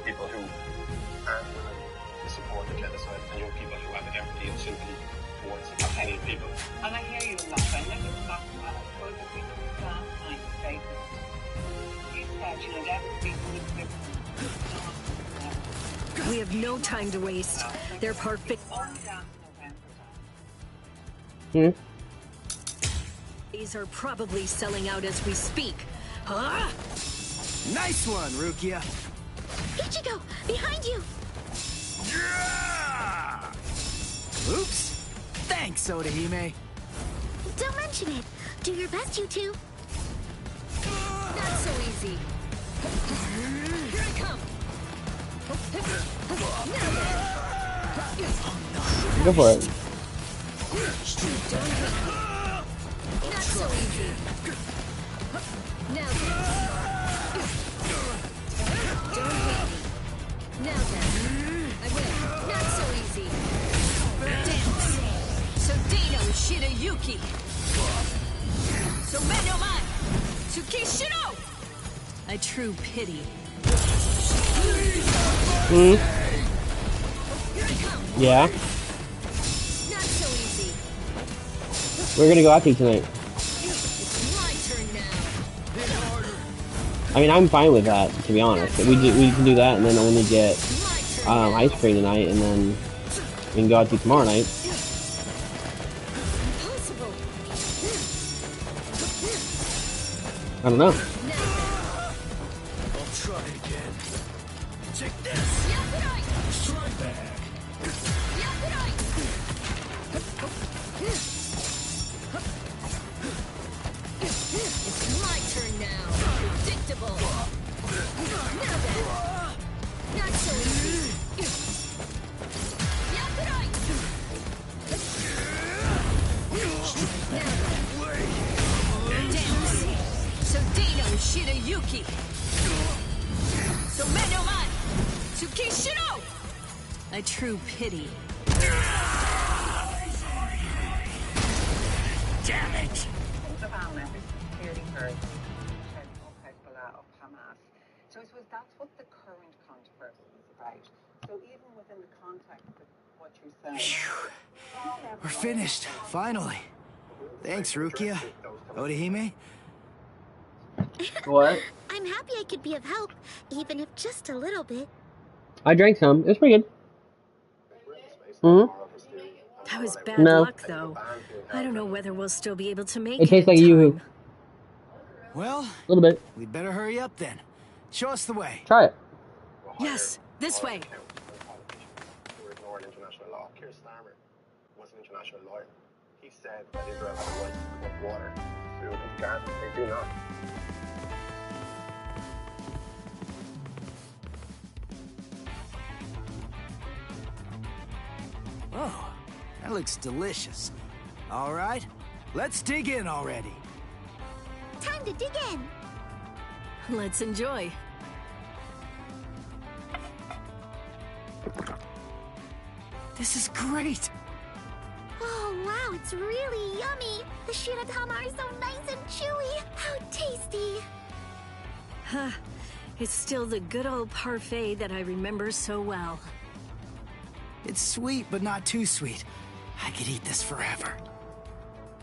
people who aren't willing to support the genocide, and young people who have empathy and sympathy towards the Palestinian people. And I hear you a lot. I never stopped and I suppose if we did last night's statement, you said, you know, everybody would be We have no time to waste. They're perfect. These are probably selling out as we speak. Huh? Nice one, Rukia. Ichigo, behind you. Yeah! Oops. Thanks, Odahime. Don't mention it. Do your best, you two. Not so easy. Here I come. Go for it. Not so easy. Now then. Don't hate me. Now then. I win. Not so easy. Dance. So Dino Shirayuki. So Menoman. Tsukishiro. A true pity. Yeah. Not so easy. We're gonna go out to tonight. It's my turn now. I mean, I'm fine with that, to be honest. We can do that and then only get ice cream tonight, and then we can go out to tomorrow night. Impossible. I don't know. I'll try again. Take this. Try back. It's my turn now. Predictable. Now then. Not so easy. Dance. So Dino Shirayuki. So Menoman. Tsukishiro. A true pity. Damn it. the ban members clearly heard the Hezbollah of Hamas. So I suppose that's what the current controversy is about. So even within the context of what you're saying... We're finished, finally. Thanks, Rukia. Odahime? What? I'm happy I could be of help, even if just a little bit. I drank some. It was pretty good. Mm-hmm. That was bad luck, though. I don't know whether we'll still be able to make it. It tastes like a yoo-hoo. Well, A little bit. we'd better hurry up then. Show us the way. Try it. Yes, this way. Who ignored international law. Keir Starmer was an international lawyer. He said that Israel had a right to put water, food, and garbage. They do not. Oh, that looks delicious. All right, let's dig in already. Time to dig in. Let's enjoy. This is great. Oh, wow, it's really yummy. The shiratama are so nice and chewy. How tasty. Huh. It's still the good old parfait that I remember so well. It's sweet, but not too sweet. I could eat this forever.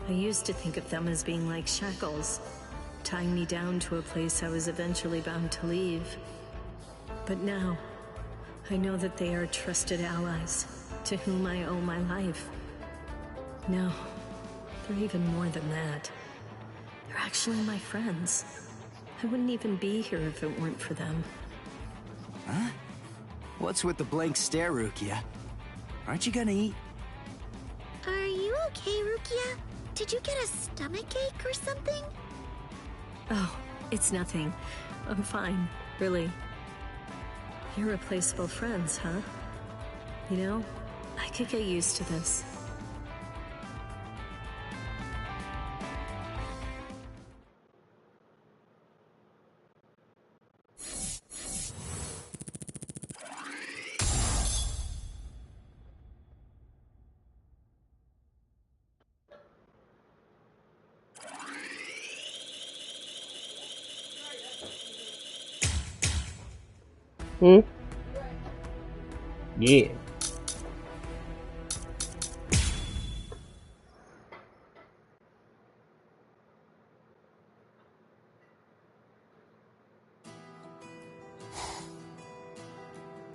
I used to think of them as being like shackles, tying me down to a place I was eventually bound to leave. But now, I know that they are trusted allies, to whom I owe my life. No, they're even more than that. They're actually my friends. I wouldn't even be here if it weren't for them. Huh? What's with the blank stare, Rukia? Aren't you gonna eat? Are you okay, Rukia? Did you get a stomachache or something? Oh, it's nothing. I'm fine, really. Irreplaceable friends, huh? You know, I could get used to this. Hmm? Yeah.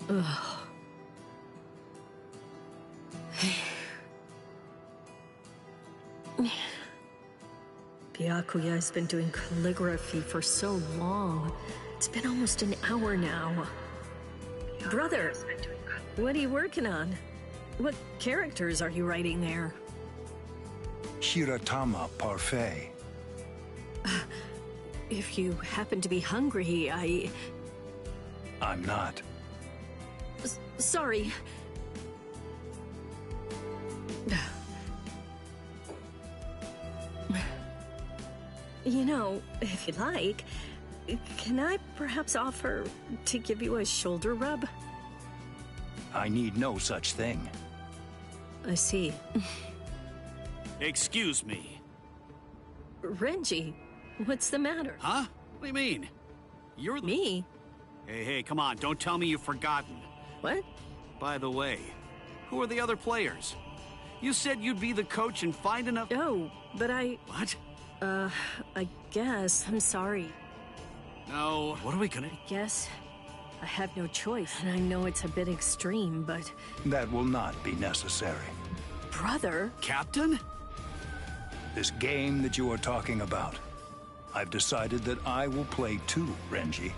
Ugh. Byakuya has been doing calligraphy for so long. It's been almost an hour now. Brother, what are you working on? What characters are you writing there? Shiratama Parfait. If you happen to be hungry, I'm not. Sorry. You know, if you'd like, can I perhaps offer to give you a shoulder rub? I need no such thing. I see. Excuse me. Renji, what's the matter? Huh? What do you mean? You're the... Me? Hey, come on, don't tell me you've forgotten. What? By the way, who are the other players? You said you'd be the coach and find enough... Oh, but What? I guess. I'm sorry. No, what are we gonna... I guess I have no choice. And I know it's a bit extreme, but... That will not be necessary. Brother? Captain? This game that you are talking about, I've decided that I will play too, Renji.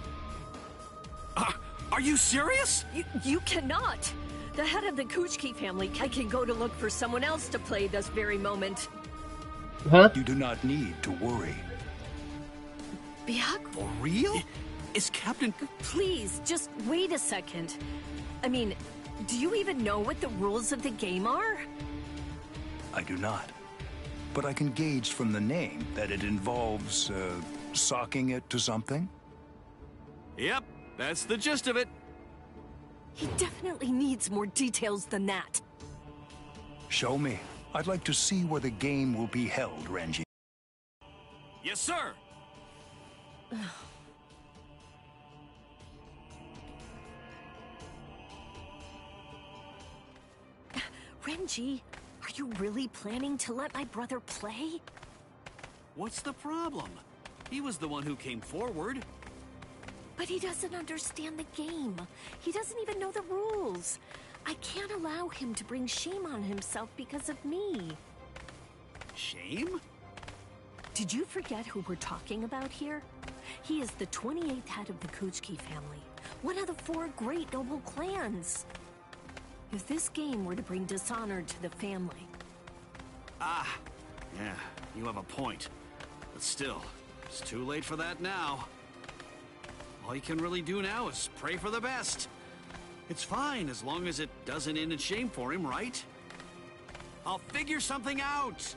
Are you serious? You cannot! The head of the Kuchiki family, I can go to look for someone else to play this very moment. Huh? You do not need to worry. Byaku? For real? Is Captain... Please, just wait a second. I mean, do you even know what the rules of the game are? I do not. But I can gauge from the name that it involves, socking it to something? Yep, that's the gist of it. He definitely needs more details than that. Show me. I'd like to see where the game will be held, Renji. Yes, sir. Renji, are you really planning to let my brother play? What's the problem? He was the one who came forward. But he doesn't understand the game. He doesn't even know the rules. I can't allow him to bring shame on himself because of me. Shame? Did you forget who we're talking about here? He is the 28th head of the Kuchiki family, one of the 4 great noble clans. If this game were to bring dishonor to the family... Ah, yeah, you have a point. But still, it's too late for that now. All you can really do now is pray for the best. It's fine as long as it doesn't end in shame for him, right? I'll figure something out!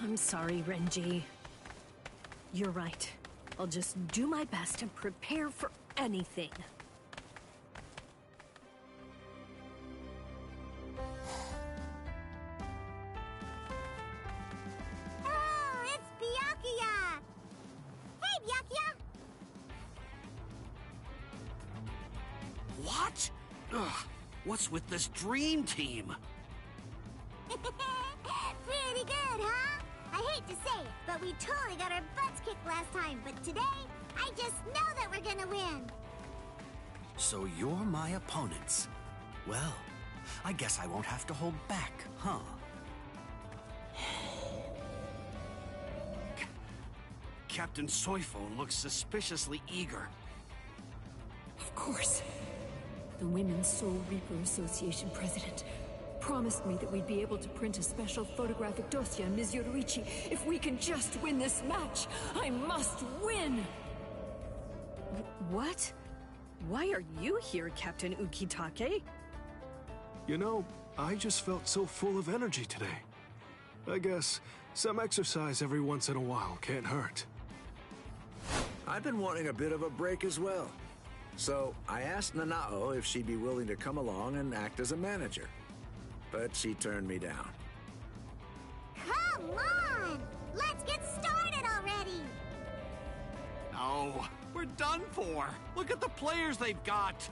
I'm sorry, Renji. You're right. I'll just do my best and prepare for anything. Oh, it's Byakuya! Hey, Byakuya! What? Ugh, what's with this dream team? Pretty good, huh? I hate to say it, but we totally got our butts kicked last time. But today, I just know that we're gonna win. So you're my opponents. Well, I guess I won't have to hold back, huh? Captain Soifone looks suspiciously eager. Of course. The Women's Soul Reaper Association president promised me that we'd be able to print a special photographic dossier on Ms. Yoruichi if we can just win this match. I must win! What? Why are you here, Captain Ukitake? You know, I just felt so full of energy today. I guess some exercise every once in a while can't hurt. I've been wanting a bit of a break as well. So I asked Nanao if she'd be willing to come along and act as a manager. But she turned me down. Come on! Let's get started already! No, we're done for. Look at the players they've got.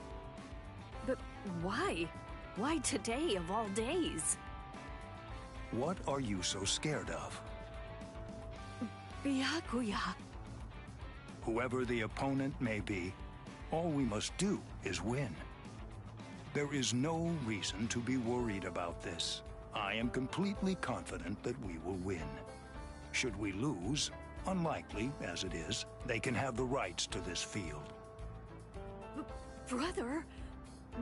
But why? Why today of all days? What are you so scared of? Byakuya. Whoever the opponent may be, all we must do is win. There is no reason to be worried about this. I am completely confident that we will win. Should we lose, unlikely as it is, they can have the rights to this field. Brother,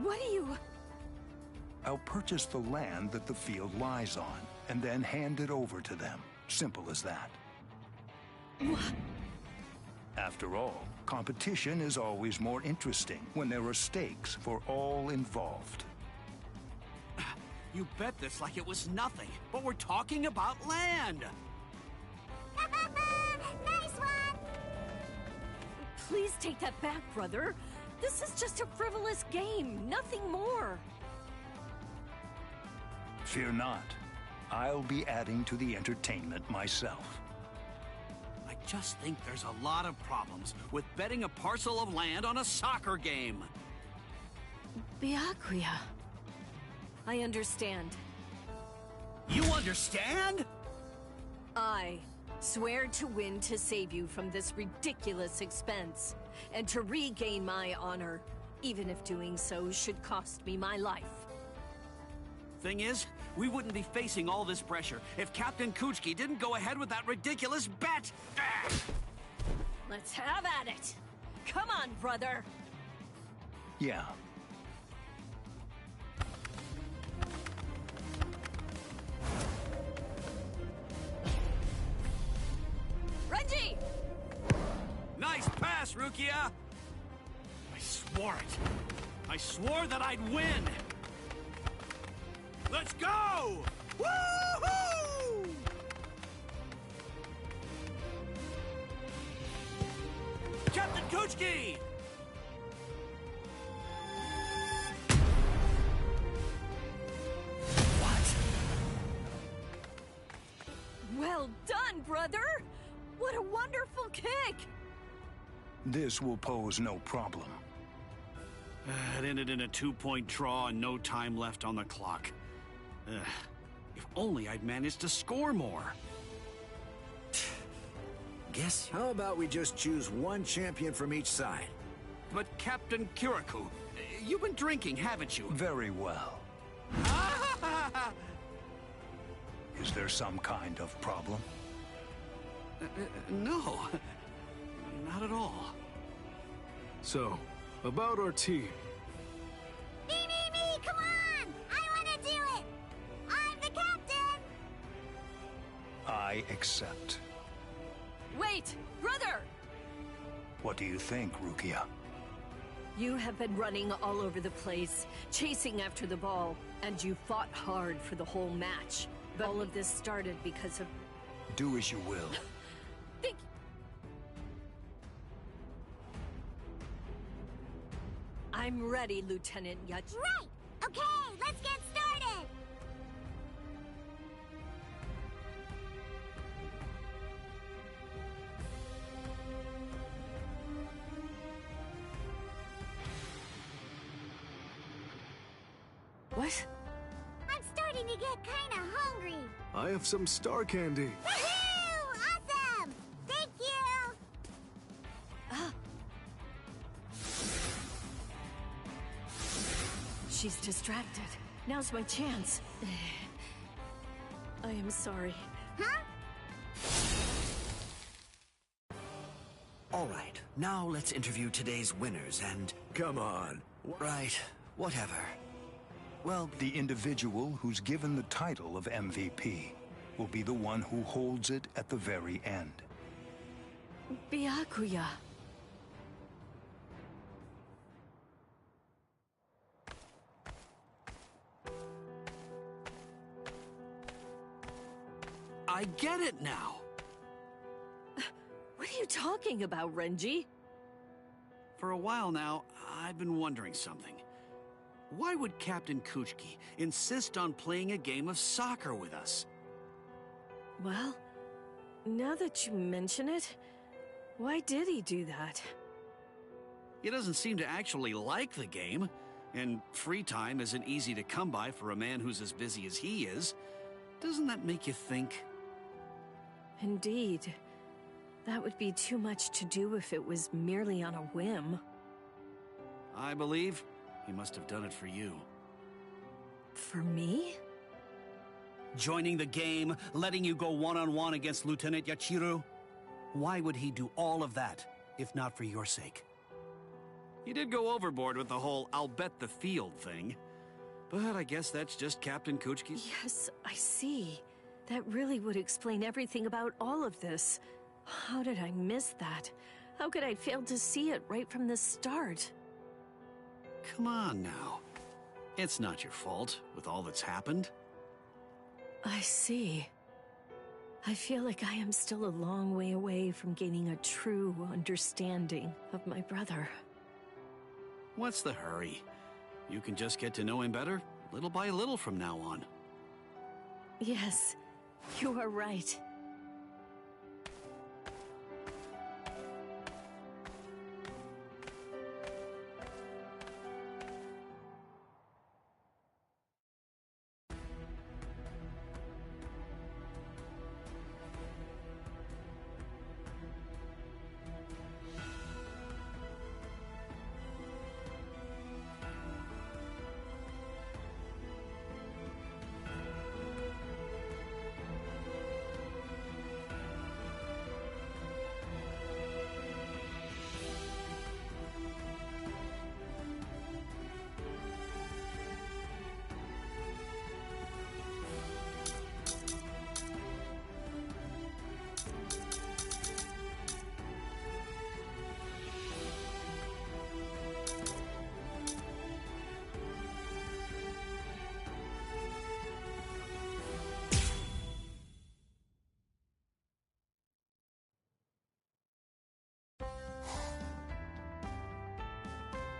what do you... I'll purchase the land that the field lies on, and then hand it over to them. Simple as that. What? After all, competition is always more interesting when there are stakes for all involved. You bet this like it was nothing, but we're talking about land! Nice one! Please take that back, brother. This is just a frivolous game, nothing more. Fear not. I'll be adding to the entertainment myself. I just think there's a lot of problems with betting a parcel of land on a soccer game. Byakuya. I understand. You understand? I swear to win to save you from this ridiculous expense, and to regain my honor, even if doing so should cost me my life. Thing is, we wouldn't be facing all this pressure if Captain Kuchki didn't go ahead with that ridiculous bet! Let's have at it! Come on, brother! Yeah. Renji! Nice pass, Rukia! I swore it. I swore that I'd win! Let's go! Woohoo! Captain Kuchki! What? Well done, brother! What a wonderful kick! This will pose no problem. It ended in a 2-point draw and no time left on the clock. If only I'd managed to score more. Guess how about we just choose one champion from each side? But Captain Kirikou, you've been drinking, haven't you? Very well. Is there some kind of problem? No. Not at all. So, about our team. Me, come on! I want to do it! I'm the captain! I accept. Wait, brother! What do you think, Rukia? You have been running all over the place, chasing after the ball, and you fought hard for the whole match. But all of this started because of... Do as you will. I'm ready, Lieutenant Yach. Right! Okay, let's get started! What? I'm starting to get kinda hungry. I have some star candy. Woohoo! Awesome! Thank you! She's distracted. Now's my chance. I am sorry. Huh? All right, now let's interview today's winners and... Come on. Right, whatever. Well, the individual who's given the title of MVP will be the one who holds it at the very end. Byakuya. I get it now. What are you talking about, Renji? For a while now, I've been wondering something. Why would Captain Kuchki insist on playing a game of soccer with us? Well, now that you mention it, why did he do that? He doesn't seem to actually like the game, And free time isn't easy to come by for a man who's as busy as he is. Doesn't that make you think? Indeed. That would be too much to do if it was merely on a whim. I believe he must have done it for you. For me? Joining the game, letting you go one-on-one against Lieutenant Yachiru? Why would he do all of that, if not for your sake? He did go overboard with the whole "I'll bet the field" thing. But I guess that's just Captain Kuchki's... Yes, I see. That really would explain everything about all of this. How did I miss that? How could I fail to see it right from the start? Come on now. It's not your fault, with all that's happened. I see. I feel like I am still a long way away from gaining a true understanding of my brother. What's the hurry? You can just get to know him better, little by little from now on. Yes, you are right.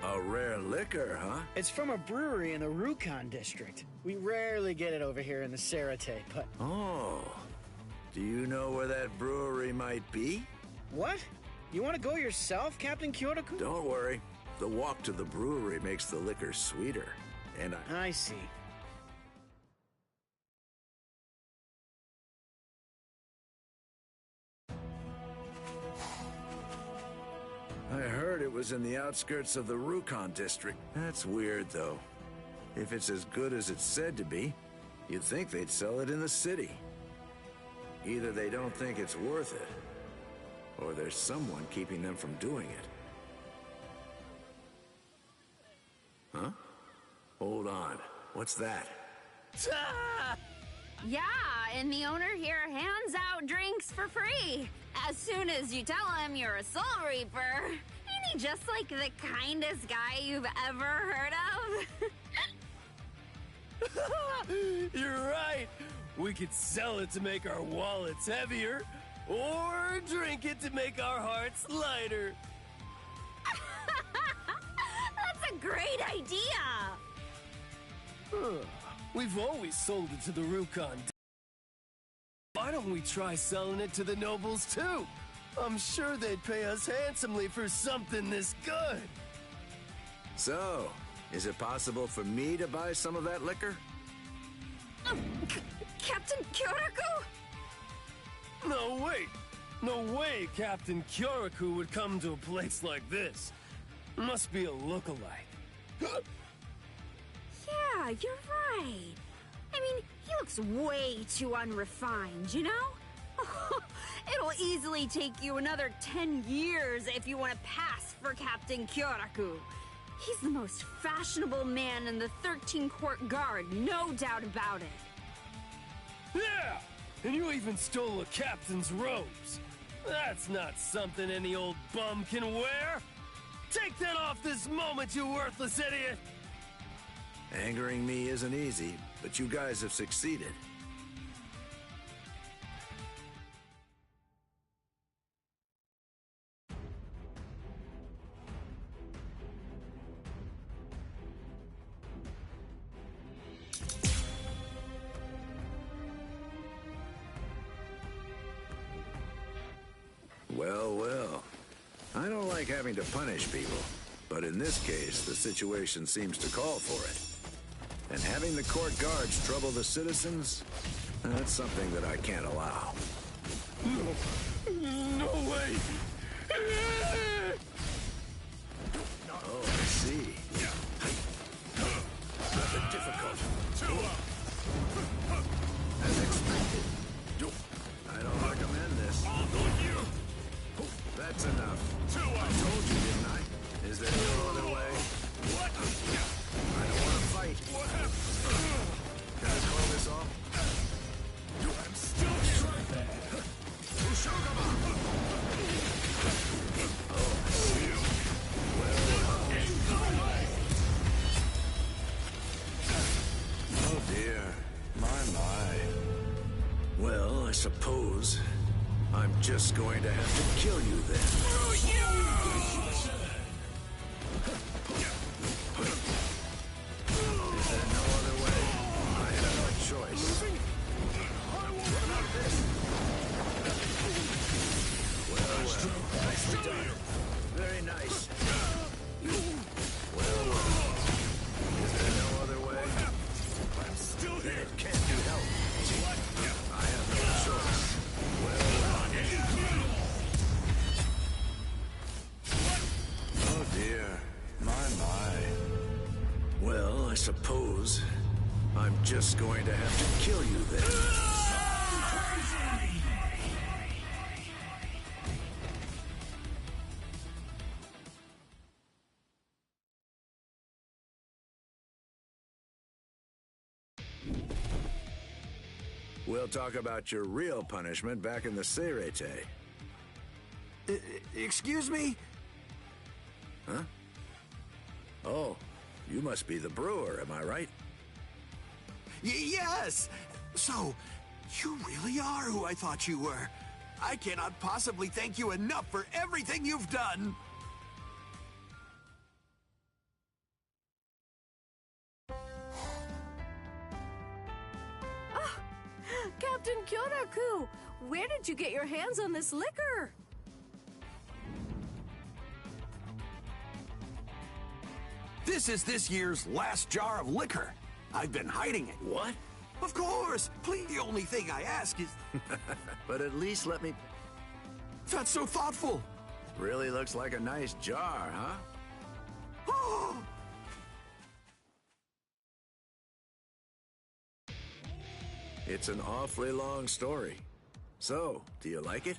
A rare liquor, huh? It's from a brewery in the Rukon district. We rarely get it over here in the Sarate, but... Oh. Do you know where that brewery might be? What? You want to go yourself, Captain Kyotoku? Don't worry. The walk to the brewery makes the liquor sweeter. And I see. I heard it was in the outskirts of the Rukon district. That's weird, though. If it's as good as it's said to be, you'd think they'd sell it in the city. Either they don't think it's worth it, or there's someone keeping them from doing it. Huh? Hold on. What's that? Yeah, and the owner here hands out drinks for free. As soon as you tell him you're a Soul Reaper. Ain't he just like the kindest guy you've ever heard of? You're right. We could sell it to make our wallets heavier, or drink it to make our hearts lighter. That's a great idea. We've always sold it to the Rukon. Why don't we try selling it to the nobles too? I'm sure they'd pay us handsomely for something this good. So, is it possible for me to buy some of that liquor? Captain Kyoraku? No, wait. No way Captain Kyoraku would come to a place like this. Must be a lookalike. Yeah, you're right. I mean, he looks way too unrefined, you know? It'll easily take you another 10 years if you want to pass for Captain Kyoraku. He's the most fashionable man in the 13 Court Guard, no doubt about it. Yeah! And you even stole a captain's robes. That's not something any old bum can wear. Take that off this moment, you worthless idiot! Angering me isn't easy, but you guys have succeeded. Well, well. I don't like having to punish people, But in this case, the situation seems to call for it. And having the court guards trouble the citizens, that's something that I can't allow. No way! Oh, I see. Rather difficult. As expected. I don't recommend this. That's enough. I told you, didn't I? Is there no other way? What? I don't want to fight. What happened? Can I call this off? I'm still here. Oh, I see. Oh dear. My. Well, I suppose I'm just going to have to kill you then. Is there no other way? I have no choice. Well, nicely done. Very nice. Well, is there no other way? I'm still here. Then it can't be helped. I have no choice. Oh dear. My. Well, I suppose I'm just going to have to kill you then. We'll talk about your real punishment back in the Serete. Excuse me? Huh? Oh, you must be the brewer, am I right? Yes! So, you really are who I thought you were. I cannot possibly thank you enough for everything you've done. Captain Kyoraku, where did you get your hands on this liquor? This is this year's last jar of liquor. I've been hiding it. What? Of course. Please, the only thing I ask is... But at least let me... That's so thoughtful. Really looks like a nice jar, huh? Oh! It's an awfully long story. So, do you like it?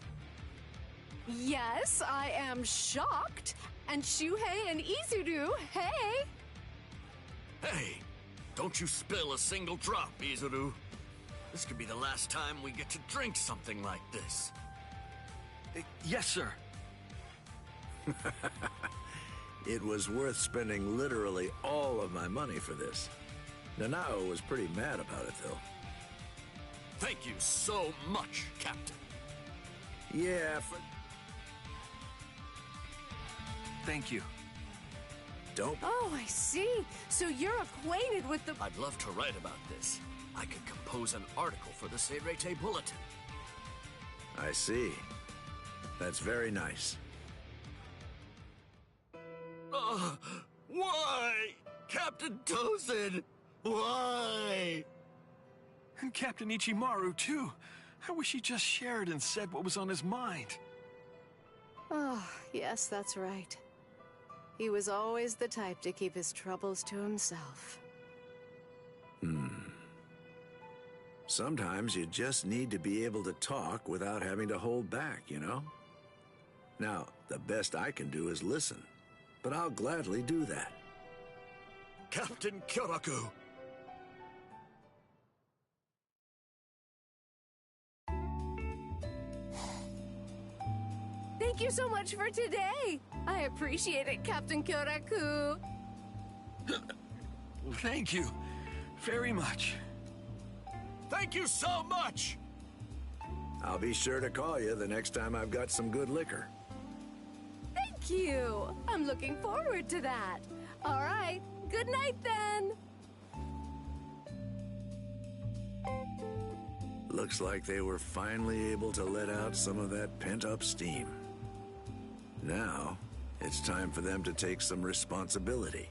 Yes, I am shocked. And Shuhei and Izuru, hey! Hey, don't you spill a single drop, Izuru. This could be the last time we get to drink something like this. Yes, sir. It was worth spending literally all of my money for this. Nanao was pretty mad about it, though. Thank you so much, Captain. Yeah, Thank you. Don't... Oh, I see. So you're acquainted with the... I'd love to write about this. I could compose an article for the Serete Bulletin. I see. That's very nice. Why? Captain Tozen! Why? And Captain Ichimaru, too. I wish he just shared and said what was on his mind. Oh, yes, that's right. He was always the type to keep his troubles to himself. Sometimes you just need to be able to talk without having to hold back, you know? Now, the best I can do is listen, but I'll gladly do that. Captain Kyoraku! Thank you so much for today. I appreciate it, Captain Kyoraku. Thank you very much. Thank you so much! I'll be sure to call you the next time I've got some good liquor. Thank you. I'm looking forward to that. All right. Good night, then. Looks like they were finally able to let out some of that pent-up steam. Now, It's time for them to take some responsibility.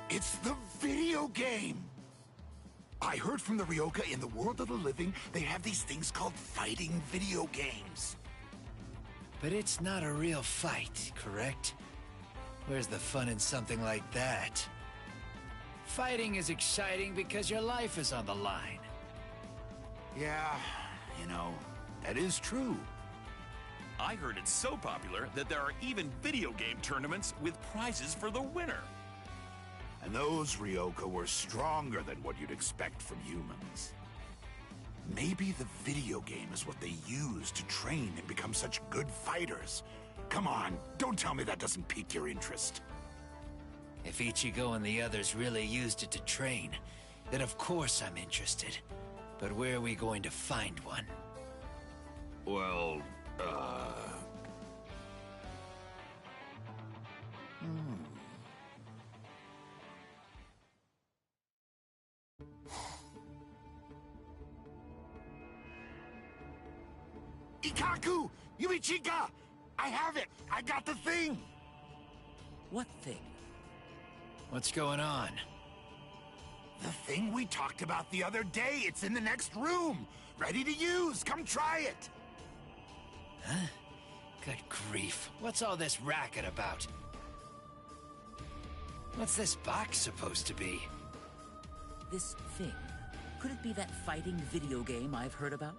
It's the video game! I heard from the Ryoka in the world of the living, they have these things called fighting video games. But it's not a real fight, correct? Where's the fun in something like that? Fighting is exciting because your life is on the line. Yeah, you know, that is true. I heard it's so popular that there are even video game tournaments with prizes for the winner. And those Ryoka were stronger than what you'd expect from humans. Maybe the video game is what they use to train and become such good fighters. Come on, don't tell me that doesn't pique your interest. If Ichigo and the others really used it to train, then of course I'm interested. But where are we going to find one? Well, Ikaku! Yuichika! I have it! I got the thing! What thing? What's going on? The thing we talked about the other day. It's in the next room. Ready to use. Come try it. Huh? Good grief. What's all this racket about? What's this box supposed to be? This thing. Could it be that fighting video game I've heard about?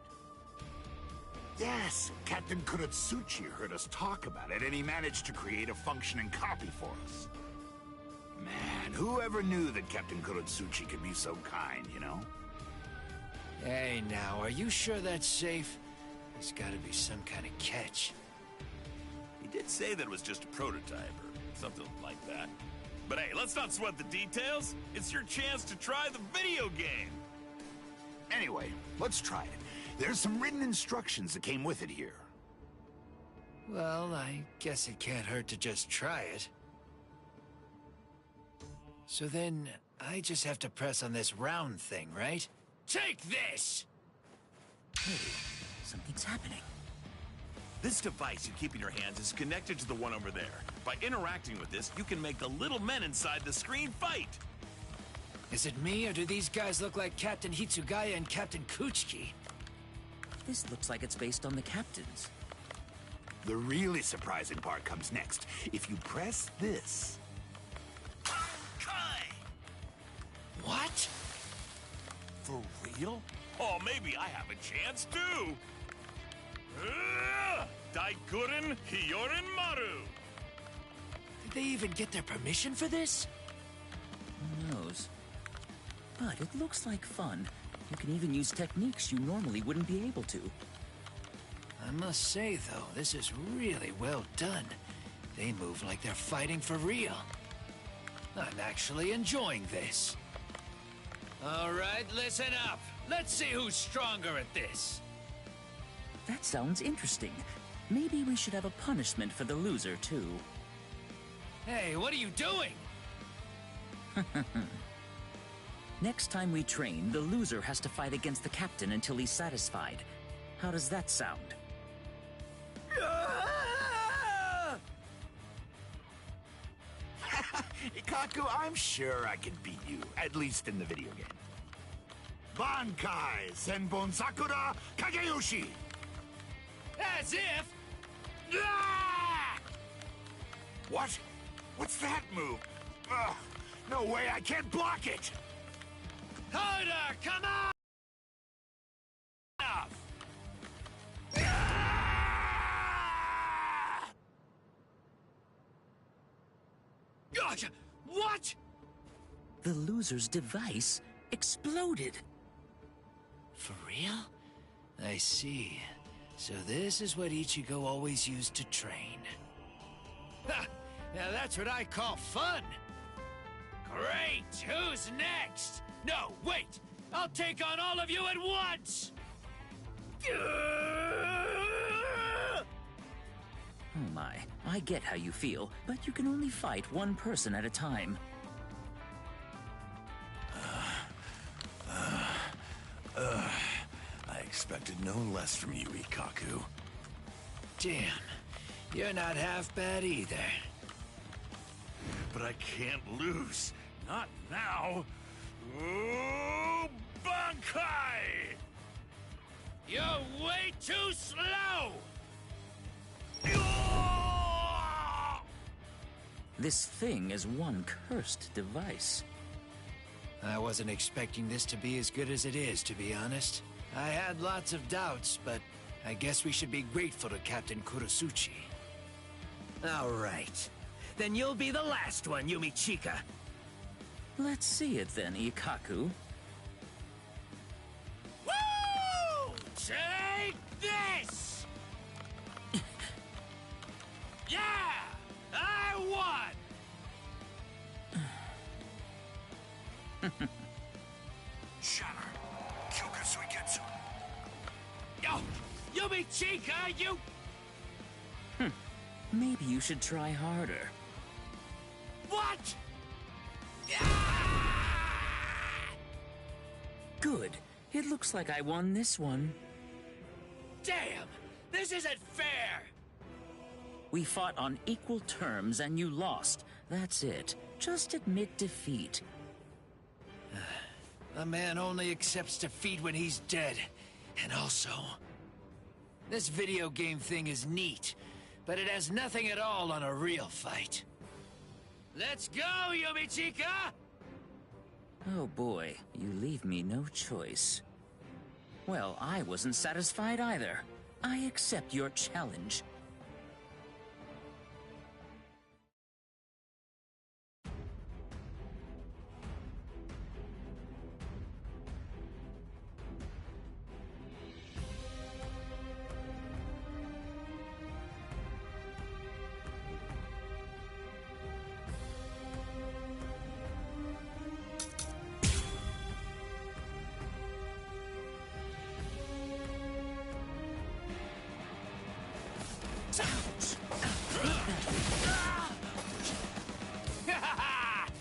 Yes, Captain Kuratsuchi heard us talk about it, and he managed to create a functioning copy for us. Man, whoever knew that Captain Kuratsuchi could be so kind, you know? Hey, now, are you sure that's safe? There's gotta be some kind of catch. He did say that it was just a prototype or something like that. But hey, let's not sweat the details. It's your chance to try the video game. Anyway, let's try it. There's some written instructions that came with it here. Well, I guess it can't hurt to just try it. So then, I just have to press on this round thing, right? Take this! Hey, something's happening. This device you keep in your hands is connected to the one over there. By interacting with this, you can make the little men inside the screen fight. Is it me, or do these guys look like Captain Hitsugaya and Captain Kuchiki? This looks like it's based on the captains. The really surprising part comes next. If you press this... What? For real? Oh, maybe I have a chance too. Daikurin Hyorin Maru. Did they even get their permission for this? Who knows? But it looks like fun. You can even use techniques you normally wouldn't be able to. I must say, though, this is really well done. They move like they're fighting for real. I'm actually enjoying this. All right, listen up. Let's see who's stronger at this. That sounds interesting. Maybe we should have a punishment for the loser, too. Hey, what are you doing? Next time we train, the loser has to fight against the captain until he's satisfied. How does that sound? Ikaku, I'm sure I can beat you, at least in the video game. Bankai Senbon Sakura Kageyoshi! As if... What? What's that move? Ugh, no way, I can't block it! Harder, come on! What? The loser's device exploded. For real? I see. So this is what Ichigo always used to train. Ha! Now that's what I call fun! Great! Who's next? No, wait! I'll take on all of you at once! Oh my, I get how you feel, but you can only fight one person at a time. I expected no less from you, Ikaku. Damn, you're not half bad either. But I can't lose. Not now. Ooh, Bankai! You're way too slow! This thing is one cursed device. I wasn't expecting this to be as good as it is, to be honest. I had lots of doubts, but I guess we should be grateful to Captain Kurosuchi. All right. Then you'll be the last one, Yumichika. Let's see it then, Ikaku. Woo! Take this! Yeah! I won! Shatter. Kyokasuiketsu. Yo! Yumichika, you... Maybe you should try harder. What? Good. It looks like I won this one. Damn! This isn't fair! We fought on equal terms and you lost. That's it. Just admit defeat. A man only accepts defeat when he's dead. And also... this video game thing is neat, but it has nothing at all on a real fight. Let's go, Yumichika! Oh boy, you leave me no choice. Well, I wasn't satisfied either. I accept your challenge.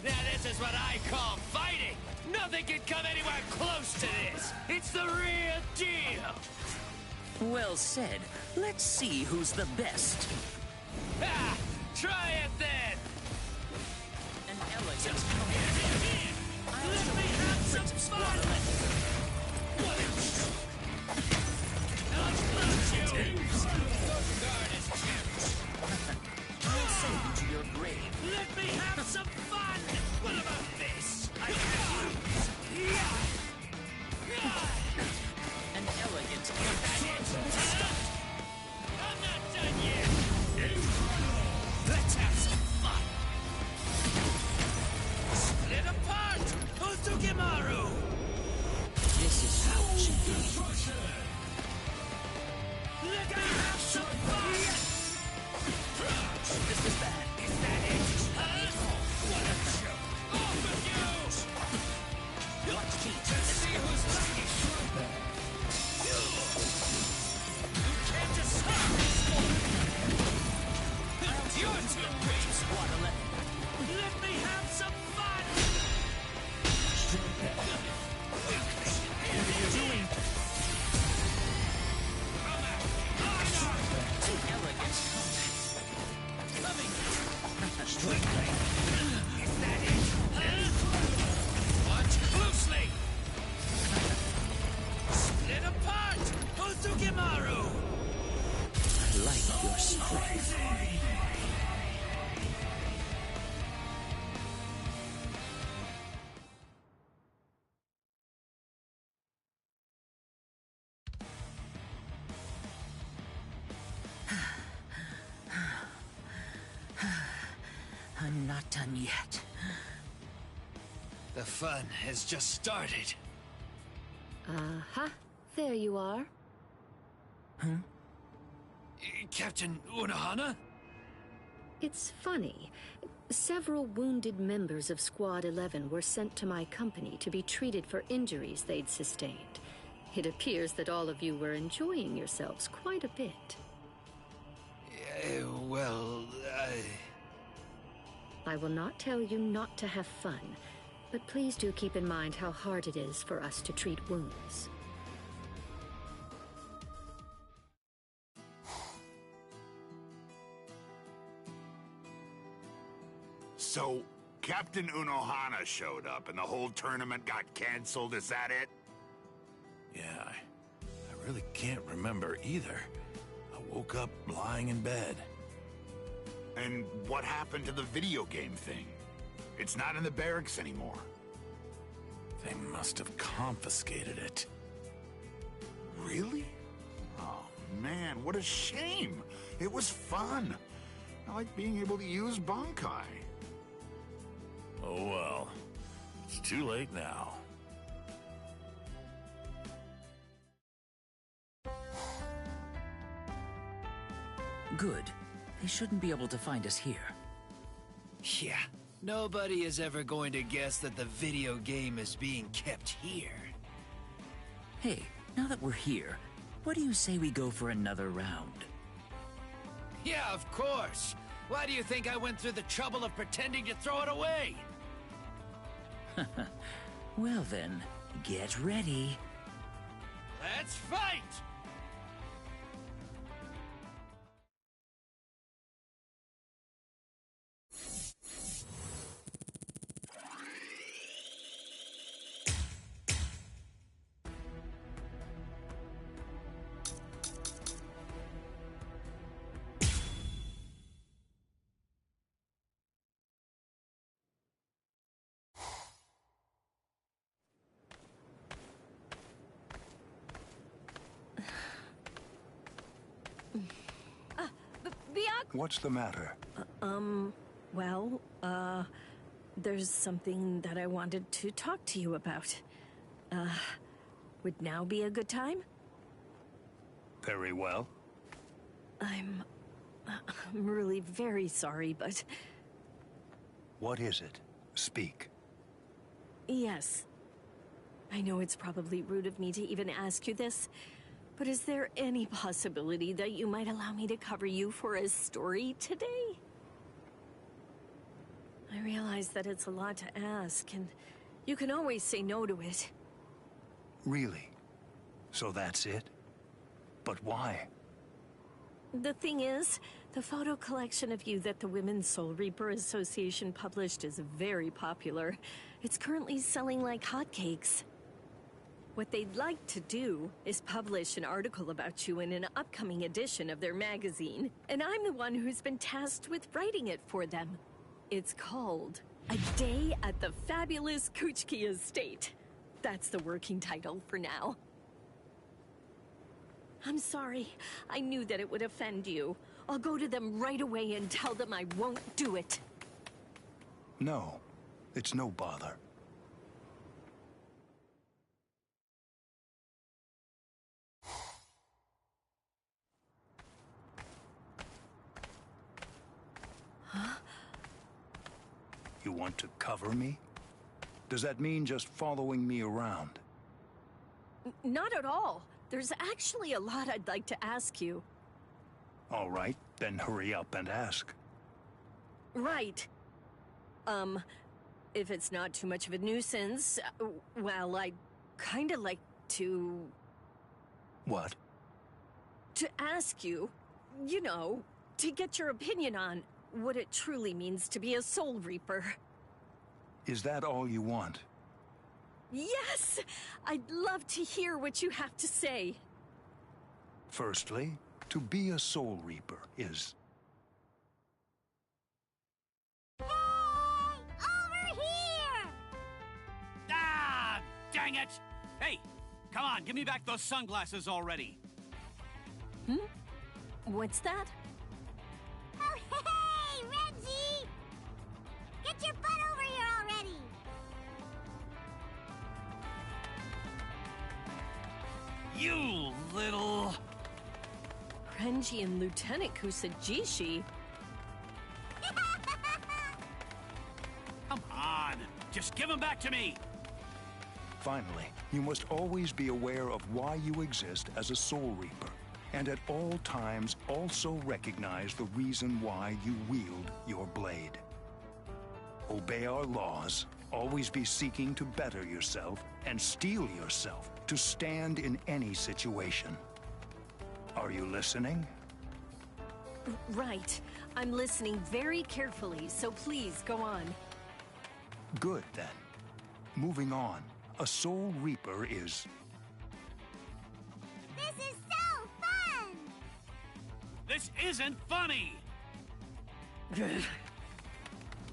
Now this is what I call fighting! Nothing can come anywhere close to this! It's the real deal! Well said. Let's see who's the best. Ha! Try it then! An elegant Let me have some fun! I'll split you! Guard is cherished. I'll send you to your grave. Let me have some fun! What about this? I An elegant I'm not done yet! Let's have some fun! Split apart! Ozukimaru! This is how it should be. Let me have some fun! This is bad. Is that it? What a joke! Off with you! Let's see who's lucky! You can't escape this one! You're too weak! Let me have some fun! What are you doing? Elegant Coming! Is that it? Watch closely! Split apart! Ozukimaru! I like your strength. I'm not done yet. The fun has just started. Uh-huh. There you are. Huh? Captain Unohana? It's funny. Several wounded members of Squad 11 were sent to my company to be treated for injuries they'd sustained. It appears that all of you were enjoying yourselves quite a bit. Well, I will not tell you not to have fun, but please do keep in mind how hard it is for us to treat wounds. So, Captain Unohana showed up and the whole tournament got canceled, is that it? Yeah, I really can't remember either. I woke up lying in bed. And what happened to the video game thing? It's not in the barracks anymore. They must have confiscated it. Really? Oh man, what a shame. It was fun. I like being able to use Bankai. Oh well, it's too late now. Good. They shouldn't be able to find us here. Yeah, nobody is ever going to guess that the video game is being kept here. Hey, now that we're here, what do you say we go for another round? Yeah, of course. Why do you think I went through the trouble of pretending to throw it away? Well then, get ready. Let's fight! What's the matter? There's something that I wanted to talk to you about. Would now be a good time? Very well. I'm really very sorry, but... What is it? Speak. Yes. I know it's probably rude of me to even ask you this, but is there any possibility that you might allow me to cover you for a story today? I realize that it's a lot to ask, and you can always say no to it. Really? So that's it? But why? The thing is, the photo collection of you that the Women's Soul Reaper Association published is very popular. It's currently selling like hotcakes. What they'd like to do is publish an article about you in an upcoming edition of their magazine, and I'm the one who's been tasked with writing it for them. It's called A Day at the Fabulous Kuchki Estate. That's the working title for now. I'm sorry. I knew that it would offend you. I'll go to them right away and tell them I won't do it. No, it's no bother. Huh? You want to cover me? Does that mean just following me around? Not at all. There's actually a lot I'd like to ask you. All right, then hurry up and ask. Right. If it's not too much of a nuisance, well, I'd kinda like to... What? To ask you, you know, to get your opinion on what it truly means to be a Soul Reaper. Is that all you want? Yes! I'd love to hear what you have to say. Firstly, to be a Soul Reaper is... Hey! Over here! Ah! Dang it! Hey, come on, give me back those sunglasses already. Hmm? What's that? Oh, hey, Reggie! Get your butt over here already! You little... Renji and Lieutenant Kusajishi? Just give him back to me! Finally, you must always be aware of why you exist as a Soul Reaper, and at all times also recognize the reason why you wield your blade. Obey our laws, always be seeking to better yourself, and steel yourself to stand in any situation. Are you listening? Right. I'm listening very carefully, so please go on. Good, then. Moving on, a Soul Reaper is... This is so fun! This isn't funny!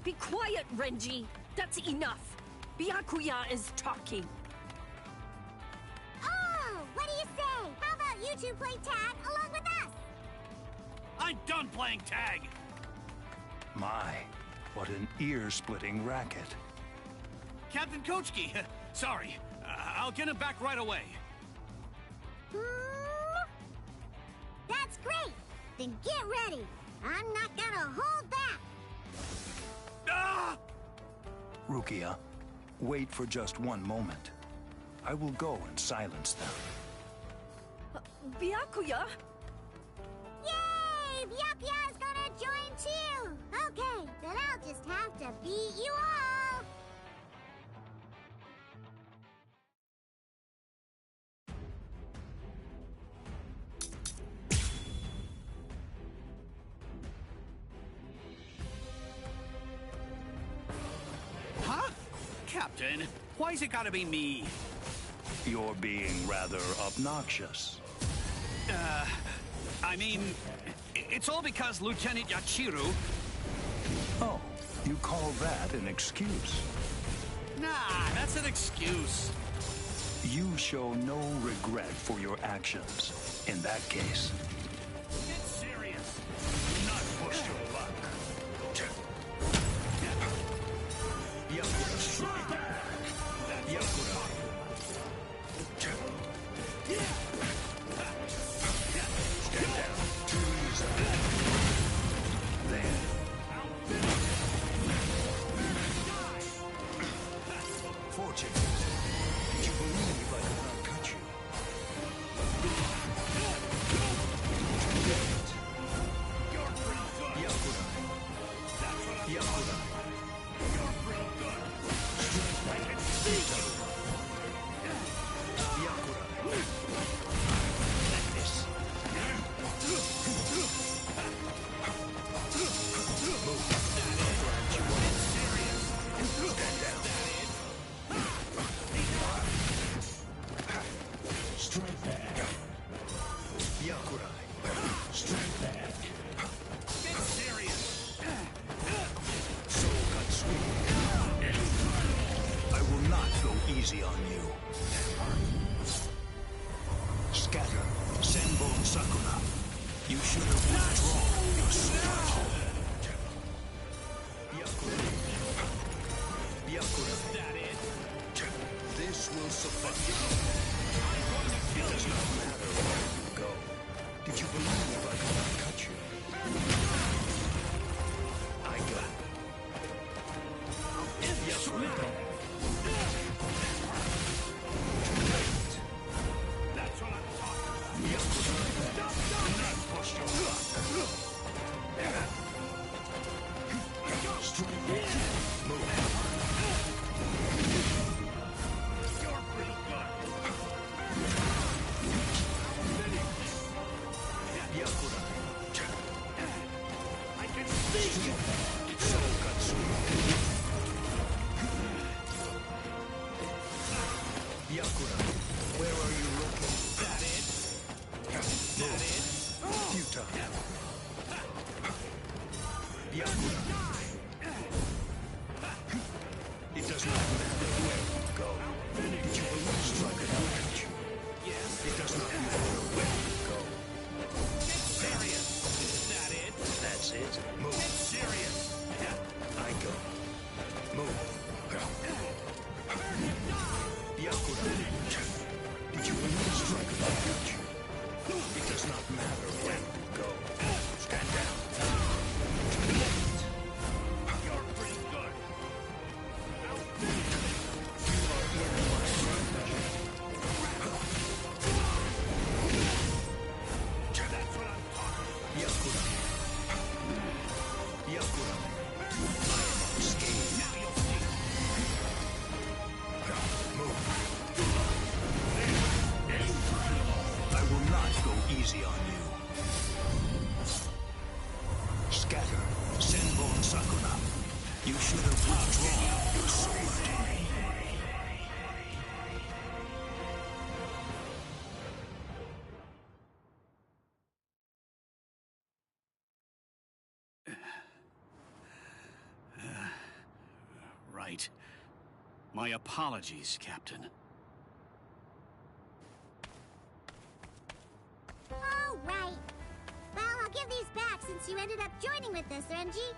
Be quiet, Renji. That's enough. Byakuya is talking. Oh, what do you say? How about you two play tag along with us? I'm done playing tag! My, what an ear-splitting racket. Captain Kochki, sorry. I'll get him back right away. That's great! Then get ready! I'm not gonna hold back! Ah! Rukia, wait for just one moment. I will go and silence them. Byakuya? Yay! Byakuya's gonna join too! Okay, then I'll just have to beat you all! Huh? Captain, why's it gotta be me? You're being rather obnoxious. I mean, it's all because Lieutenant Yachiru... Oh, you call that an excuse? Nah, that's an excuse. You show no regret for your actions. In that case... Get serious. Not push your luck. Fortune, did you believe I could not cut you? You're pretty good. That's what I'm talking about. You're pretty good. I can see you. Like this. Stand down. Strike back. Yakurai. Strike back. Get serious. Soul Cut Sweep. I will not go easy on you. Scatter. Senbon Sakura. You should have withdrawn your sword. Yakurai. That it? This will suffice. It does not matter where you go. Did you believe I could not cut you? I got it. Yakurai. That's what I'm talking about. Yakurai. Not push your luck. Strike back. Move. You're pretty good. Yakurai. I can see you. Soul Cut Sweep. Yakurai, where are you looking? That it? That it? Futile. Yakurai. It does not matter where you go. Did you believe strike a match? Yes. It does not matter where you go. Get serious. That it? That's it. Move. Get serious. I go. Move. Yakurai. Did you believe strike a match? It does not matter where you go. Stand down. You're pretty good. My apologies, Captain. All right. Well, I'll give these back since you ended up joining with us, Renji.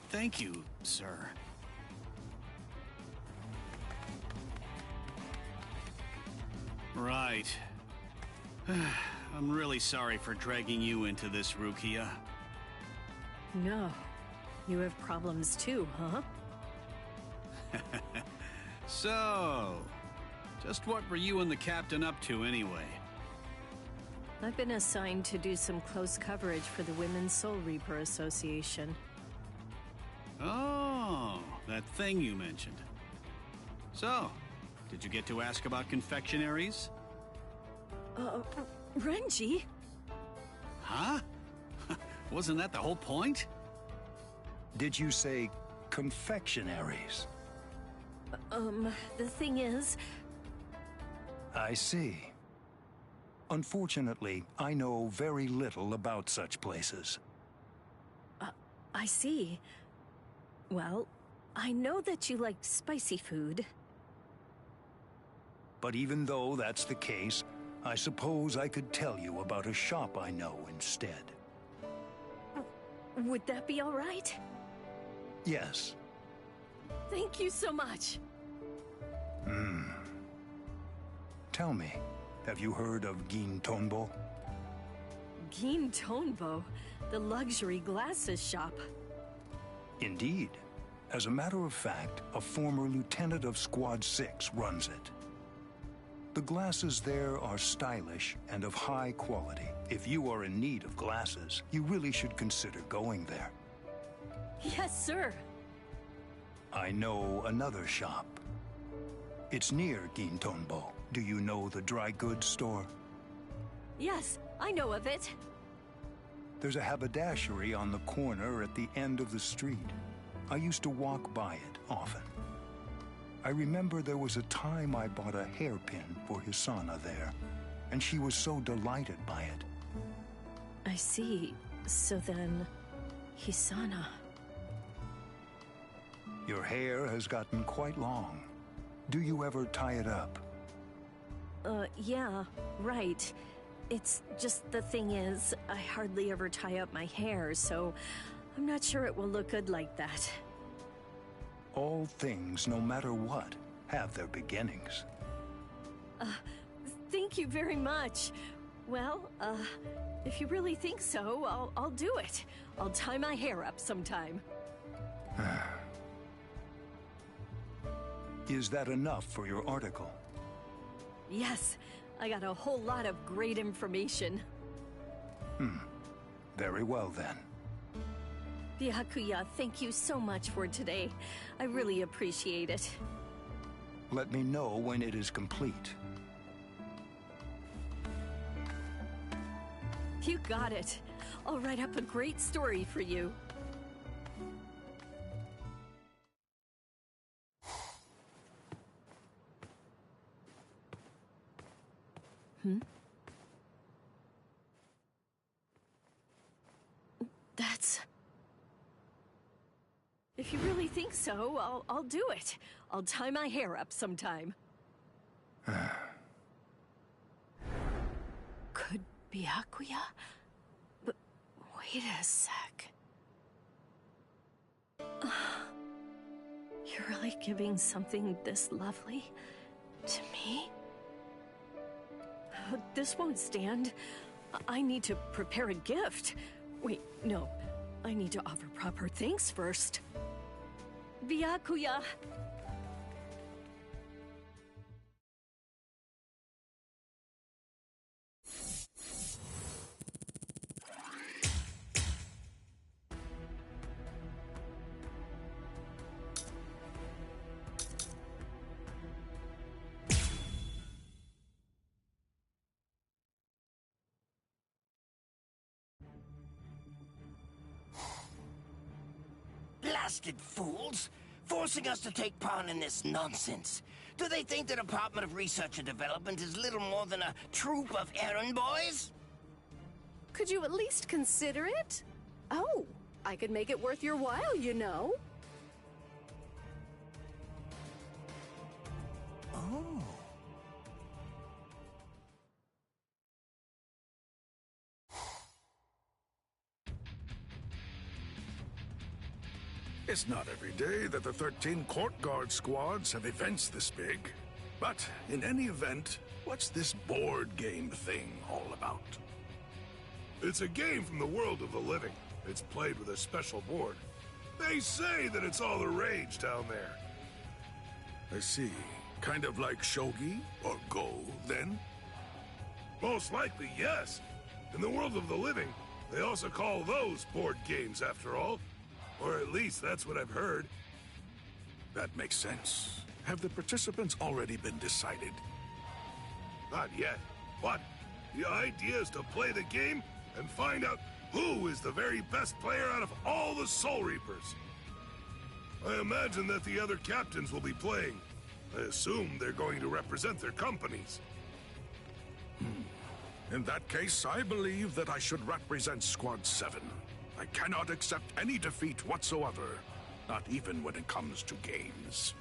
Thank you, sir. Right. I'm really sorry for dragging you into this, Rukia. No. You have problems too, huh? So, just what were you and the captain up to anyway? I've been assigned to do some close coverage for the Women's Soul Reaper Association. Oh, that thing you mentioned. So, did you get to ask about confectionaries? Renji? Huh? Wasn't that the whole point? Did you say confectionaries? The thing is... I see. Unfortunately, I know very little about such places. I see. Well, I know that you like spicy food. But even though that's the case, I suppose I could tell you about a shop I know instead. Would that be all right? Yes. Thank you so much. Tell me, have you heard of Gin Tonbo? Gin Tonbo, the luxury glasses shop. Indeed. As a matter of fact, a former lieutenant of Squad 6 runs it. The glasses there are stylish and of high quality. If you are in need of glasses, you really should consider going there. Yes, sir. I know another shop. It's near Gin Tonbo. Do you know the dry goods store? Yes, I know of it. There's a haberdashery on the corner at the end of the street. I used to walk by it often. I remember there was a time I bought a hairpin for Hisana there, and she was so delighted by it. I see. So then, Hisana. Your hair has gotten quite long. Do you ever tie it up? Yeah, right. It's just the thing is, I hardly ever tie up my hair, so I'm not sure it will look good like that. All things, no matter what, have their beginnings. Thank you very much. Well, if you really think so, I'll do it. I'll tie my hair up sometime. Is that enough for your article? Yes, I got a whole lot of great information. Very well then. Byakuya, thank you so much for today. I really appreciate it. Let me know when it is complete. You got it. I'll write up a great story for you. That's... If you really think so, I'll do it. I'll tie my hair up sometime. Could Byakuya? But wait a sec. You're really giving something this lovely to me? This won't stand. I need to prepare a gift. Wait, no. I need to offer proper thanks first. Byakuya! Blasted fools! Forcing us to take part in this nonsense. Do they think the Department of Research and Development is little more than a troop of errand boys? Could you at least consider it? Oh, I could make it worth your while, you know. Oh. It's not every day that the 13 court guard squads have events this big. But in any event, what's this board game thing all about? It's a game from the world of the living. It's played with a special board. They say that it's all the rage down there. I see. Kind of like shogi or go, then? Most likely, yes. In the world of the living, they also call those board games, after all. Or at least that's what I've heard. That makes sense. Have the participants already been decided? Not yet. But the idea is to play the game and find out who is the very best player out of all the Soul Reapers. I imagine that the other captains will be playing. I assume they're going to represent their companies. In that case, I believe that I should represent Squad 7. I cannot accept any defeat whatsoever, not even when it comes to games.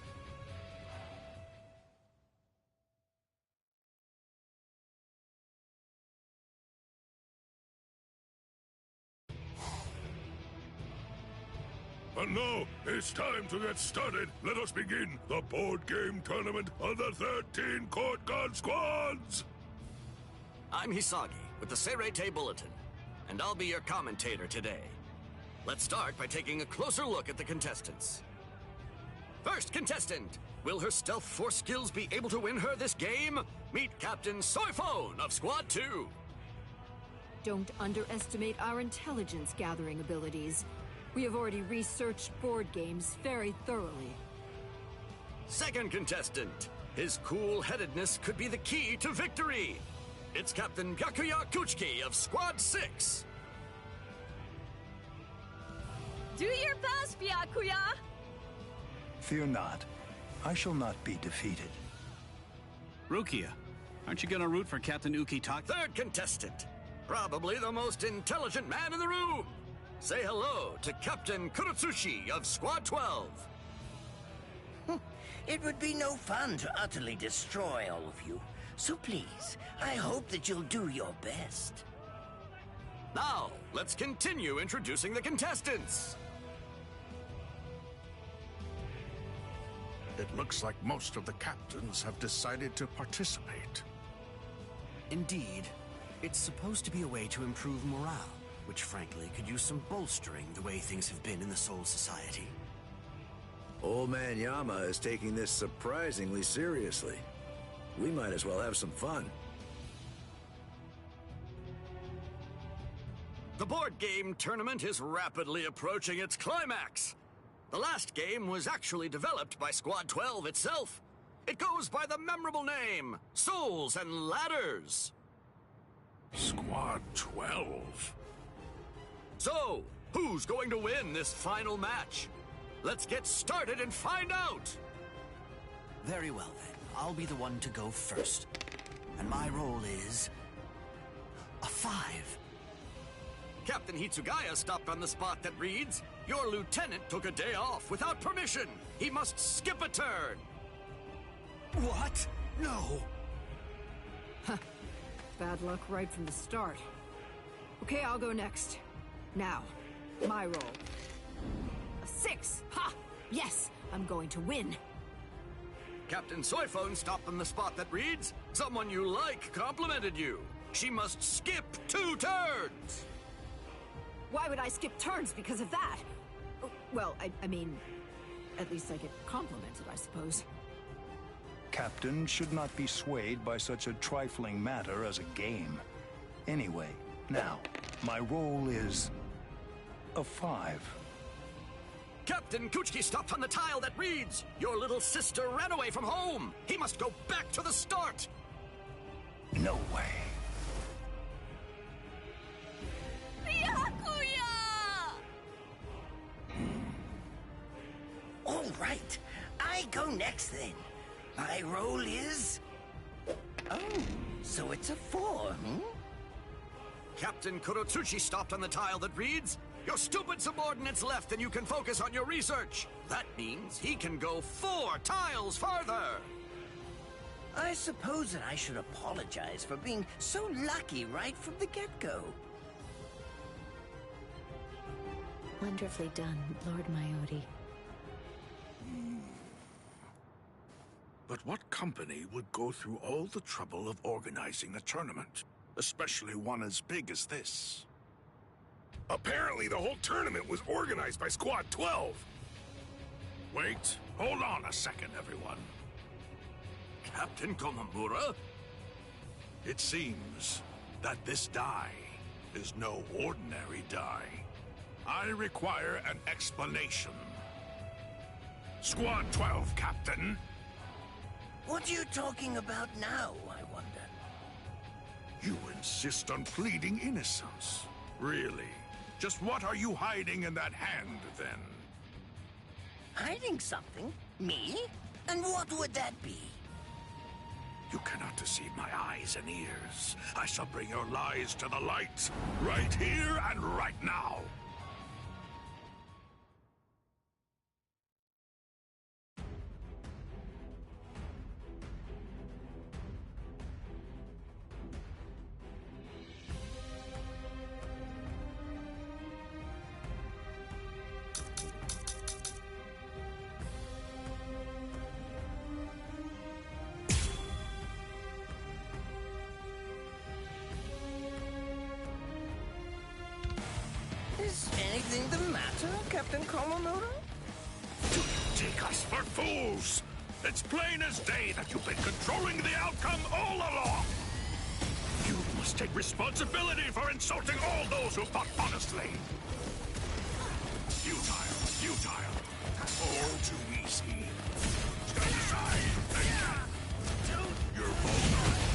And now, it's time to get started. Let us begin the board game tournament of the 13 court guard squads! I'm Hisagi with the Serete Bulletin, and I'll be your commentator today. Let's start by taking a closer look at the contestants. First contestant, will her stealth force skills be able to win her this game? Meet Captain Soifone of Squad 2. Don't underestimate our intelligence gathering abilities. We have already researched board games very thoroughly. Second contestant, his cool-headedness could be the key to victory. It's Captain Byakuya Kuchiki of Squad 6. Do your best, Byakuya! Fear not. I shall not be defeated. Rukia, aren't you gonna root for Captain Ukitake? Third contestant, probably the most intelligent man in the room. Say hello to Captain Kurotsushi of Squad 12. It would be no fun to utterly destroy all of you. So please, I hope that you'll do your best. Now, let's continue introducing the contestants. It looks like most of the captains have decided to participate. Indeed. It's supposed to be a way to improve morale, which frankly could use some bolstering the way things have been in the Soul Society. Old Man Yama is taking this surprisingly seriously. We might as well have some fun. The board game tournament is rapidly approaching its climax. The last game was actually developed by Squad 12 itself. It goes by the memorable name, Souls and Ladders. Squad 12? So, who's going to win this final match? Let's get started and find out! Very well then, I'll be the one to go first. And my role is... a 5. Captain Hitsugaya stopped on the spot that reads, "Your lieutenant took a day off without permission. He must skip a turn." What? No! Bad luck right from the start. Okay, I'll go next. Now, my roll. A 6! Ha! Yes, I'm going to win. Captain Soifone stopped on the spot that reads, "Someone you like complimented you. She must skip 2 turns." Why would I skip turns because of that? Well, I mean, at least I get complimented, I suppose. Captain should not be swayed by such a trifling matter as a game. Anyway, now, my role is... a 5. Captain Kuchiki stopped on the tile that reads, "Your little sister ran away from home. He must go back to the start." No way. Byakuya! All right, I go next then. My role is... Oh, so it's a 4, Captain Kurotsuchi stopped on the tile that reads, "Your stupid subordinate's left and you can focus on your research." That means he can go 4 tiles farther. I suppose that I should apologize for being so lucky right from the get-go. Wonderfully done, Lord Maiotti. But what company would go through all the trouble of organizing a tournament? Especially one as big as this. Apparently the whole tournament was organized by Squad 12. Wait, hold on a second, everyone. Captain Komamura? It seems that this die is no ordinary die. I require an explanation. Squad 12, Captain. What are you talking about now, I wonder? You insist on pleading innocence. Really? Just what are you hiding in that hand, then? Hiding something? Me? And what would that be? You cannot deceive my eyes and ears. I shall bring your lies to the light, right here and right now. Is anything the matter, Captain Komomoto? Take us for fools! It's plain as day that you've been controlling the outcome all along! You must take responsibility for insulting all those who fought honestly! Futile, futile. All too easy. Stand aside and you're vulnerable.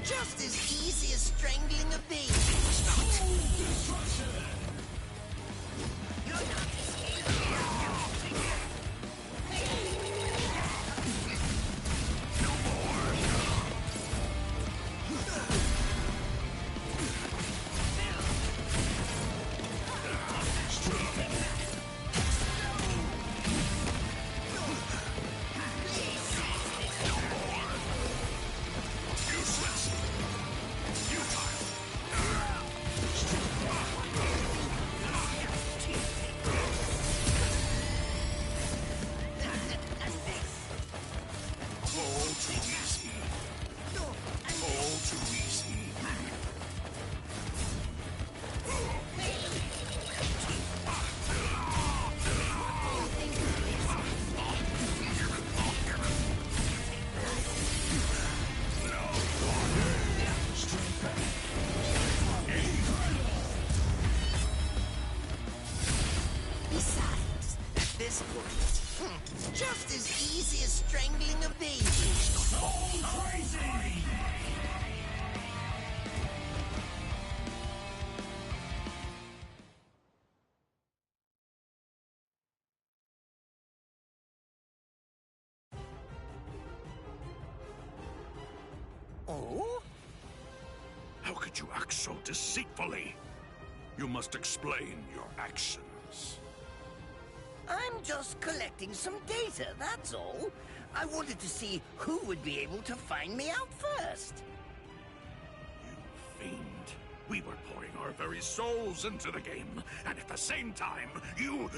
Just as easy as strangling a baby. You're not easiest strangling of babies. So crazy! Oh? How could you act so deceitfully? You must explain your actions. I'm just collecting some data, that's all. I wanted to see who would be able to find me out first. Fiend. We were pouring our very souls into the game, and at the same time, you...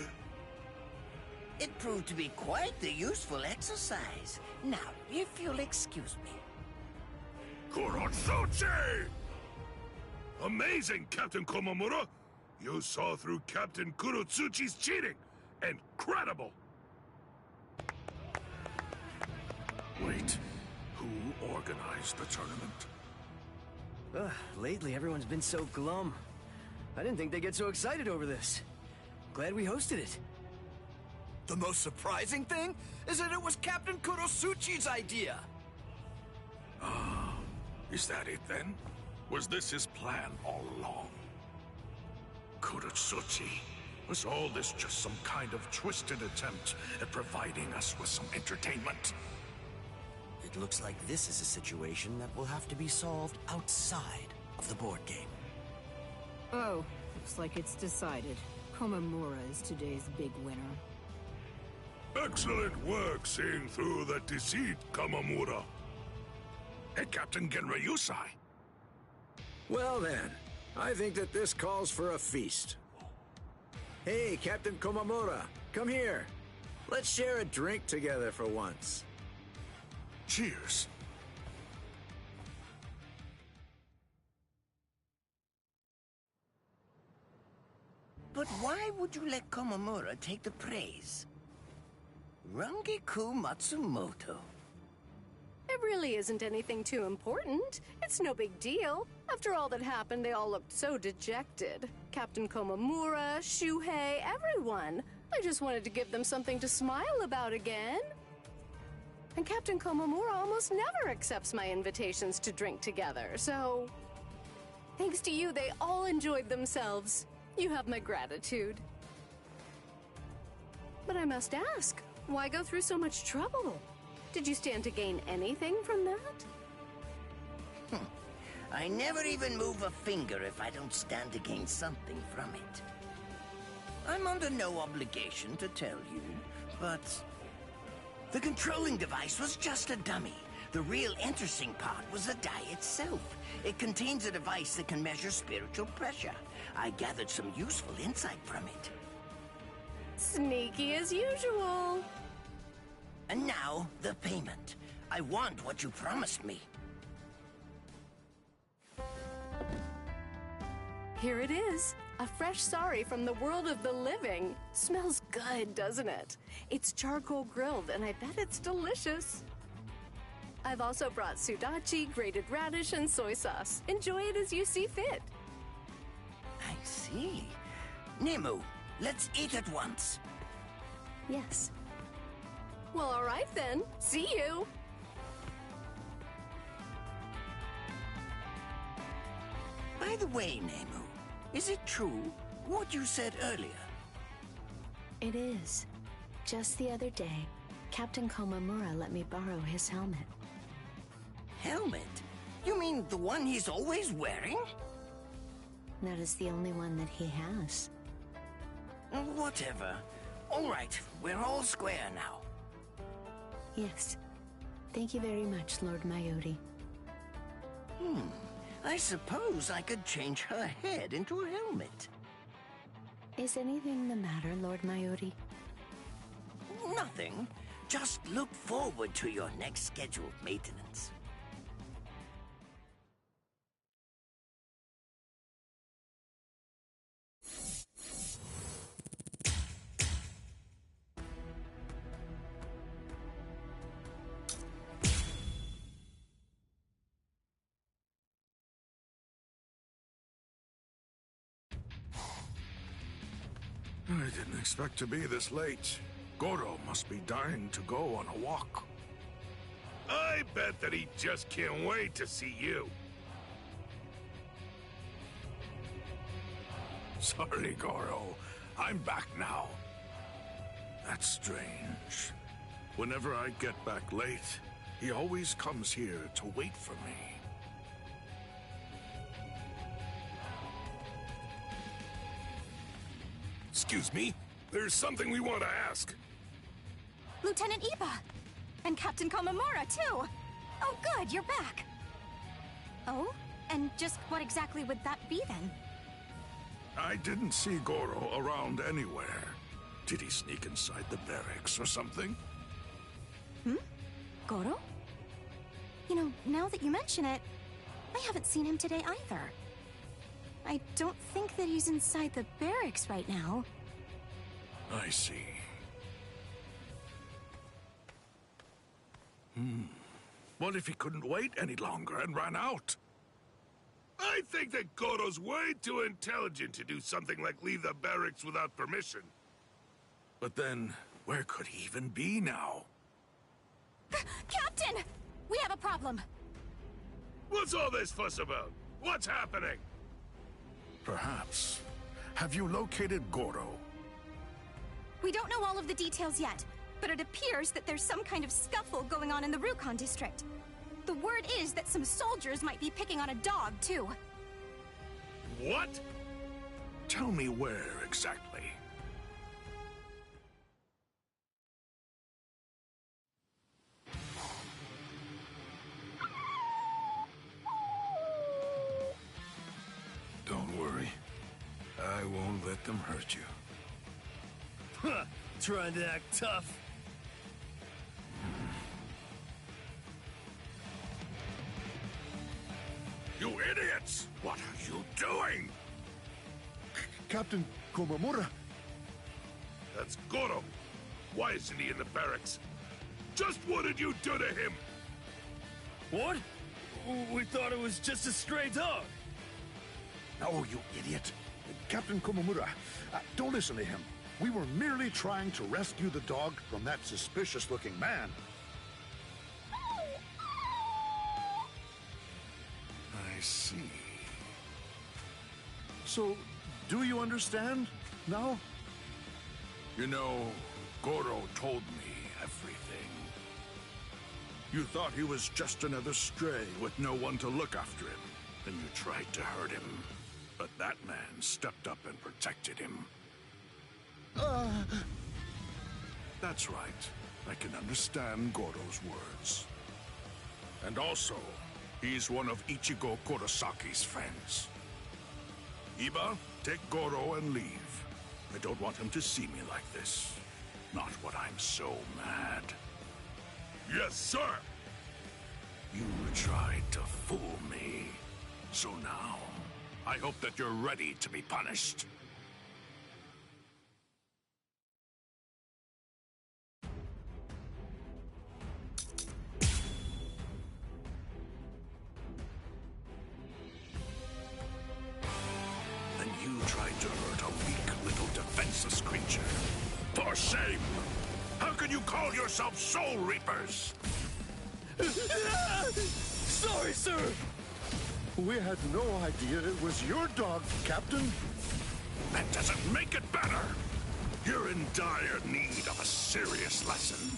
It proved to be quite the useful exercise. Now, if you'll excuse me. Kurotsuchi! Amazing, Captain Komamura! You saw through Captain Kurotsuchi's cheating! Incredible! Wait, who organized the tournament? Lately everyone's been so glum. I didn't think they'd get so excited over this. Glad we hosted it. The most surprising thing is that it was Captain Kurotsuchi's idea. Ah, is that it then? Was this his plan all along? Kurotsuchi, was all this just some kind of twisted attempt at providing us with some entertainment? It looks like this is a situation that will have to be solved outside of the board game. Oh, looks like it's decided. Komamura is today's big winner. Excellent work seeing through the deceit, Kamamura. Hey, Captain Genryusai. Well then, I think that this calls for a feast. Hey, Captain Komamura, come here. Let's share a drink together for once. Cheers. But why would you let Komamura take the praise? Rangiku Matsumoto. It really isn't anything too important. It's no big deal. After all that happened, they all looked so dejected. Captain Komamura, Shuhei, everyone. I just wanted to give them something to smile about again. And Captain Komamura almost never accepts my invitations to drink together, so... Thanks to you, they all enjoyed themselves. You have my gratitude. But I must ask, why go through so much trouble? Did you stand to gain anything from that? I never even move a finger if I don't stand to gain something from it. I'm under no obligation to tell you, but... The controlling device was just a dummy. The real interesting part was the die itself. It contains a device that can measure spiritual pressure. I gathered some useful insight from it. Sneaky as usual. And now, the payment. I want what you promised me. Here it is. A fresh sari from the world of the living. Smells good, doesn't it? It's charcoal grilled, and I bet it's delicious. I've also brought sudachi, grated radish, and soy sauce. Enjoy it as you see fit. I see. Nemu, let's eat at once. Yes. Well, all right then. See you. By the way, Nemu, is it true what you said earlier? It is. Just the other day, Captain Komamura let me borrow his helmet. Helmet? You mean the one he's always wearing? That is the only one that he has. Whatever. All right, we're all square now. Yes. Thank you very much, Lord Mayodi. I suppose I could change her head into a helmet. Is anything the matter, Lord Mayodi? Nothing. Just look forward to your next scheduled maintenance. I didn't expect to be this late. Goro must be dying to go on a walk. I bet that he just can't wait to see you. Sorry, Goro. I'm back now. That's strange. Whenever I get back late, he always comes here to wait for me. Excuse me? There's something we want to ask. Lieutenant Iba! And Captain Komamura, too! Oh, good, you're back! Oh? And just what exactly would that be, then? I didn't see Goro around anywhere. Did he sneak inside the barracks or something? Goro? You know, now that you mention it, I haven't seen him today either. I don't think that he's inside the barracks right now. I see. What if he couldn't wait any longer and ran out? I think that Goro's way too intelligent to do something like leave the barracks without permission. But then, where could he even be now? Captain! We have a problem! What's all this fuss about? What's happening? Perhaps. Have you located Goro? We don't know all of the details yet, but it appears that there's some kind of scuffle going on in the Rukon district. The word is that some soldiers might be picking on a dog, too. What? Tell me where exactly. Don't worry. I won't let them hurt you. Huh, trying to act tough. You idiots! What are you doing? Captain Komamura. That's Goro. Why isn't he in the barracks? Just what did you do to him? What? We thought it was just a stray dog. Oh, you idiot. Captain Komamura, don't listen to him. We were merely trying to rescue the dog from that suspicious-looking man. I see. So, do you understand now? You know, Goro told me everything. You thought he was just another stray with no one to look after him. Then you tried to hurt him. But that man stepped up and protected him. That's right. I can understand Goro's words. And also, he's one of Ichigo Kurosaki's friends. Iba, take Goro and leave. I don't want him to see me like this. Not when I'm so mad. Yes, sir! You tried to fool me. So now, I hope that you're ready to be punished. And you tried to hurt a weak little defenseless creature. For shame! How can you call yourself Soul Reapers? Sorry, sir! We had no idea it was your dog, Captain. That doesn't make it better. You're in dire need of a serious lesson.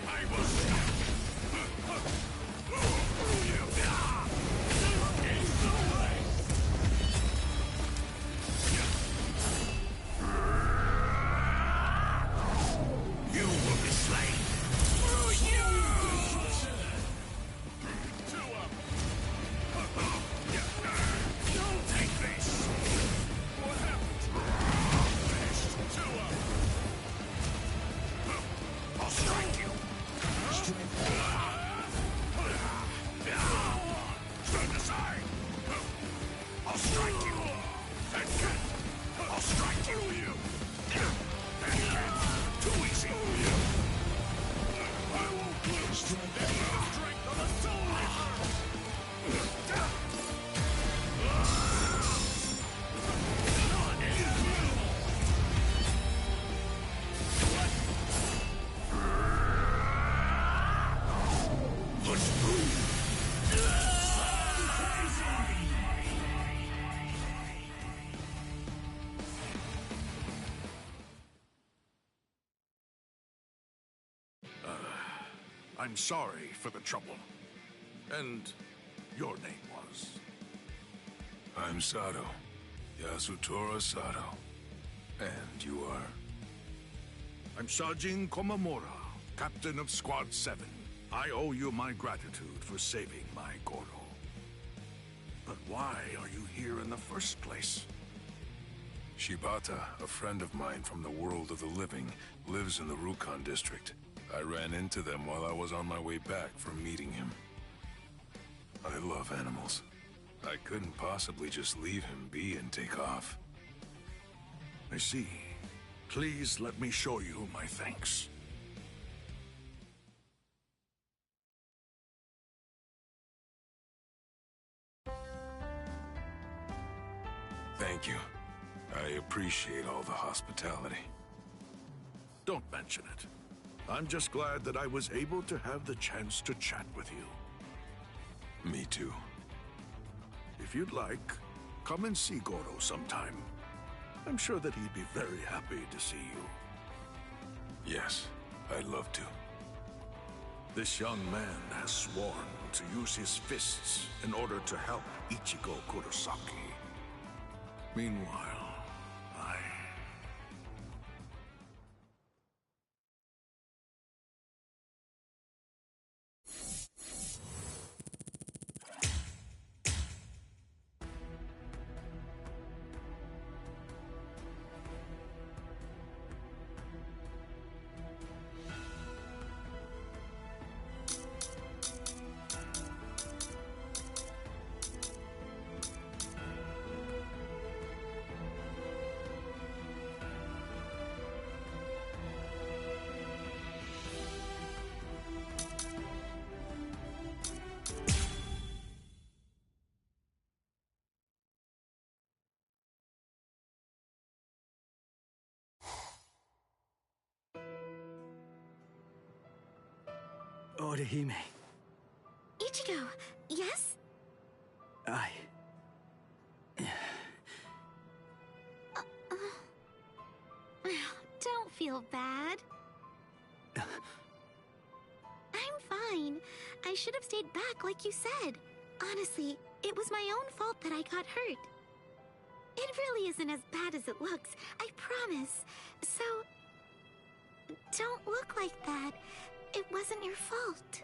I will... You will be slain. Take this. What happened? I'm sorry for the trouble. And your name was? I'm Sato. Yasutora Sato. And you are? I'm Sajin Komamura, captain of Squad 7. I owe you my gratitude for saving my Goro. But why are you here in the first place? Shibata, a friend of mine from the world of the living, lives in the Rukon district. I ran into them while I was on my way back from meeting him. I love animals. I couldn't possibly just leave him be and take off. I see. Please let me show you my thanks. Thank you. I appreciate all the hospitality. Don't mention it. I'm just glad that I was able to have the chance to chat with you. Me too. If you'd like, come and see Goro sometime. I'm sure that he'd be very happy to see you. Yes, I'd love to. This young man has sworn to use his fists in order to help Ichigo Kurosaki. Meanwhile, I... Orihime. Ichigo, yes? Don't feel bad. I'm fine. I should have stayed back like you said. Honestly, it was my own fault that I got hurt. It really isn't as bad as it looks, I promise. So, don't look like that. It wasn't your fault.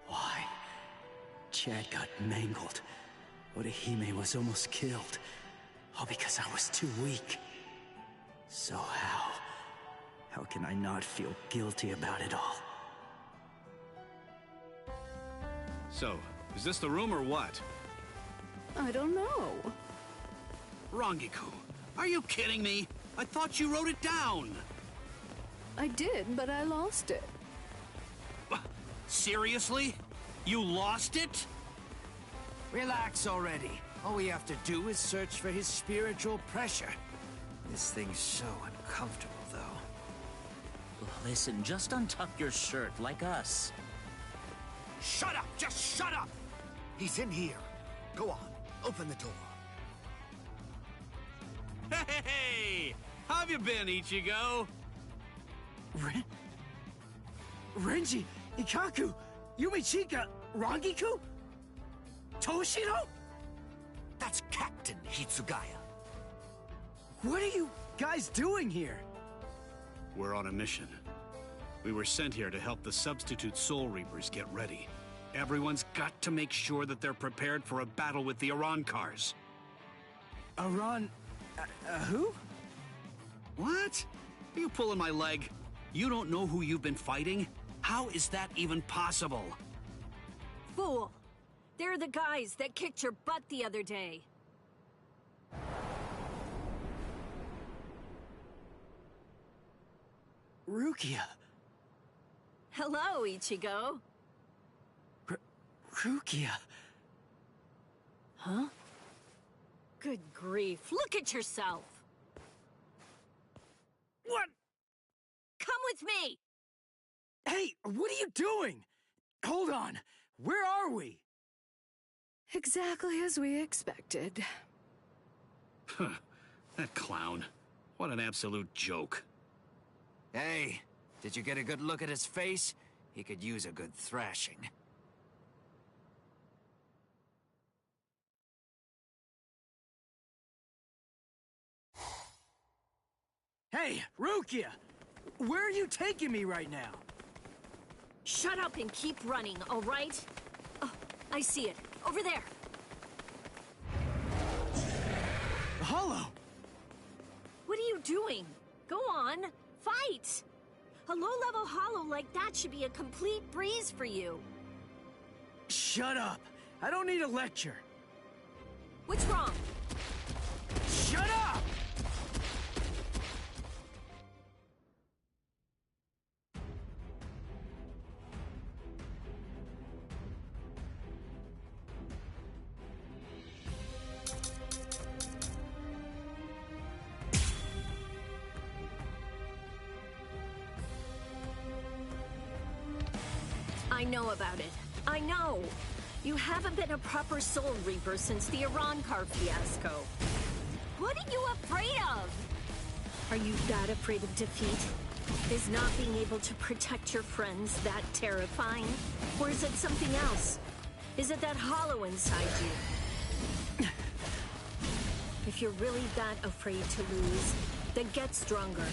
Why? Chad got mangled. Orihime was almost killed. All because I was too weak. So how? How can I not feel guilty about it all? So, is this the room or what? I don't know. Rangiku, are you kidding me? I thought you wrote it down. I did, but I lost it. Seriously? You lost it? Relax already. All we have to do is search for his spiritual pressure. This thing's so uncomfortable, though. Listen, just untuck your shirt like us. Shut up! Just shut up! He's in here. Go on, open the door. Hey! How have you been, Ichigo? Renji, Ikaku, Yumichika, Rangiku? Toshiro? That's Captain Hitsugaya. What are you guys doing here? We're on a mission. We were sent here to help the substitute Soul Reapers get ready. Everyone's got to make sure that they're prepared for a battle with the Arancars. Who? What? Are you pulling my leg? You don't know who you've been fighting? How is that even possible? Fool! They're the guys that kicked your butt the other day. Rukia. Hello, Ichigo. Rukia. Huh? Good grief, look at yourself! What? Come with me! Hey, what are you doing? Hold on, where are we? Exactly as we expected. That clown. What an absolute joke. Hey, did you get a good look at his face? He could use a good thrashing. Hey, Rukia! Where are you taking me right now? Shut up and keep running, all right? Oh, I see it. Over there. The Hollow! What are you doing? Go on, fight! A low-level hollow like that should be a complete breeze for you. Shut up! I don't need a lecture. What's wrong? Shut up! I know about it. I know. You haven't been a proper Soul Reaper since the Arankar fiasco. What are you afraid of? Are you that afraid of defeat? Is not being able to protect your friends that terrifying? Or is it something else? Is it that hollow inside you? If you're really that afraid to lose, then get stronger.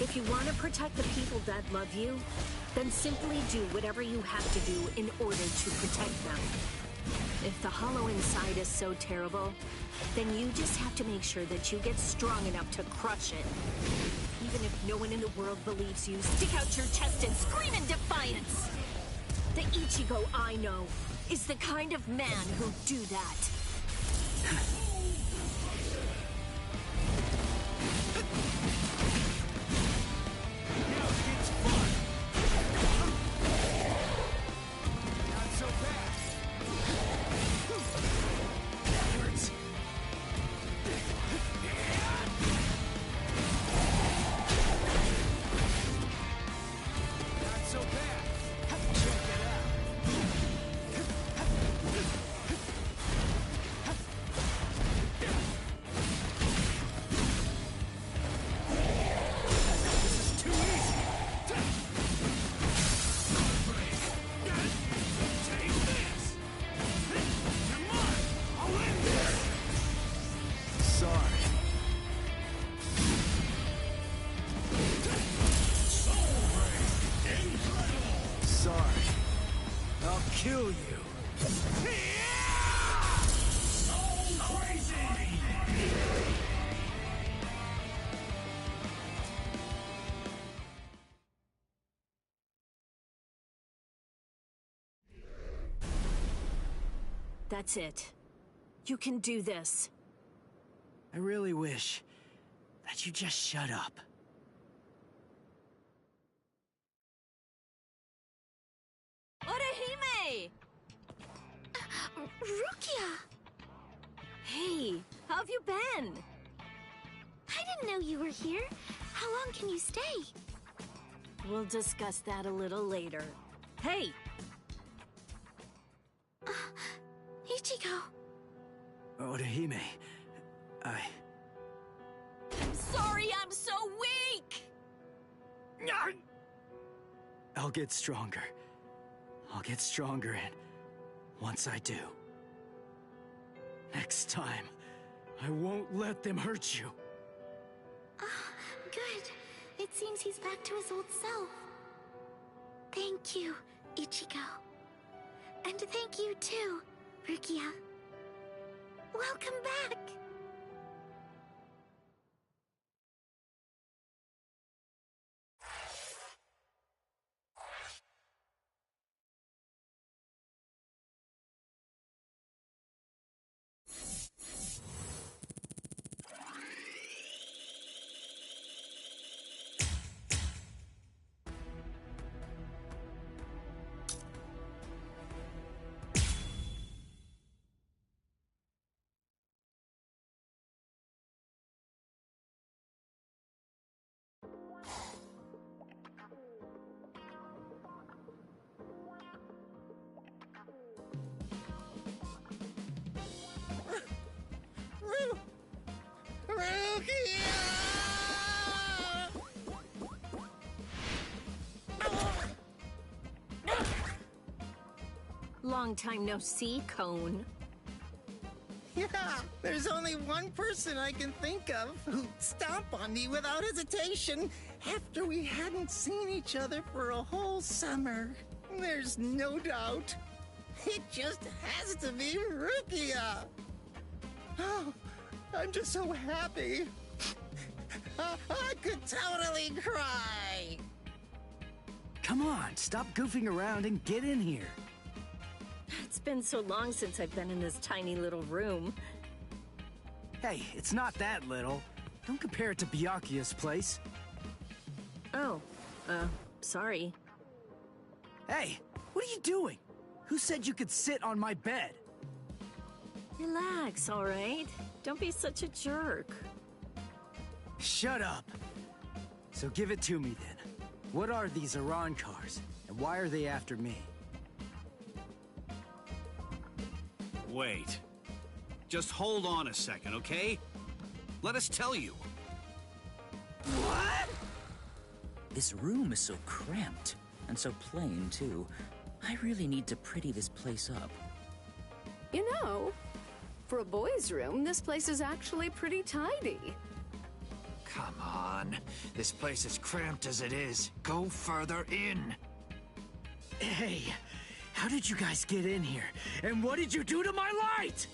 If you want to protect the people that love you, then simply do whatever you have to do in order to protect them. If the hollow inside is so terrible, then you just have to make sure that you get strong enough to crush it. Even if no one in the world believes you, stick out your chest and scream in defiance! The Ichigo I know is the kind of man who'd do that. Kill you. That's it. You can do this. I really wish that you just shut up. Orihime! Rukia! Hey, how have you been? I didn't know you were here. How long can you stay? We'll discuss that a little later. Hey! Ichigo! Orihime, I'm sorry I'm so weak! I'll get stronger. I'll get stronger, and once I do, next time, I won't let them hurt you. Good. It seems he's back to his old self. Thank you, Ichigo. And thank you too, Rukia. Welcome back! Long time no see, Cone. Yeah, there's only one person I can think of who'd stomp on me without hesitation after we hadn't seen each other for a whole summer. There's no doubt. It just has to be Rukia. Oh, I'm just so happy. I could totally cry. Come on, stop goofing around and get in here. It's been so long since I've been in this tiny little room. Hey, it's not that little. Don't compare it to Byakuya's place. Oh, sorry. Hey, what are you doing? Who said you could sit on my bed? Relax, all right? Don't be such a jerk. Shut up. So give it to me then. What are these Iran cars, and why are they after me? Wait. Just hold on a second, okay? Let us tell you. What? This room is so cramped, and so plain, too. I really need to pretty this place up. You know, for a boys' room, this place is actually pretty tidy. Come on. This place is cramped as it is. Go further in. Hey, how did you guys get in here? And what did you do to my light?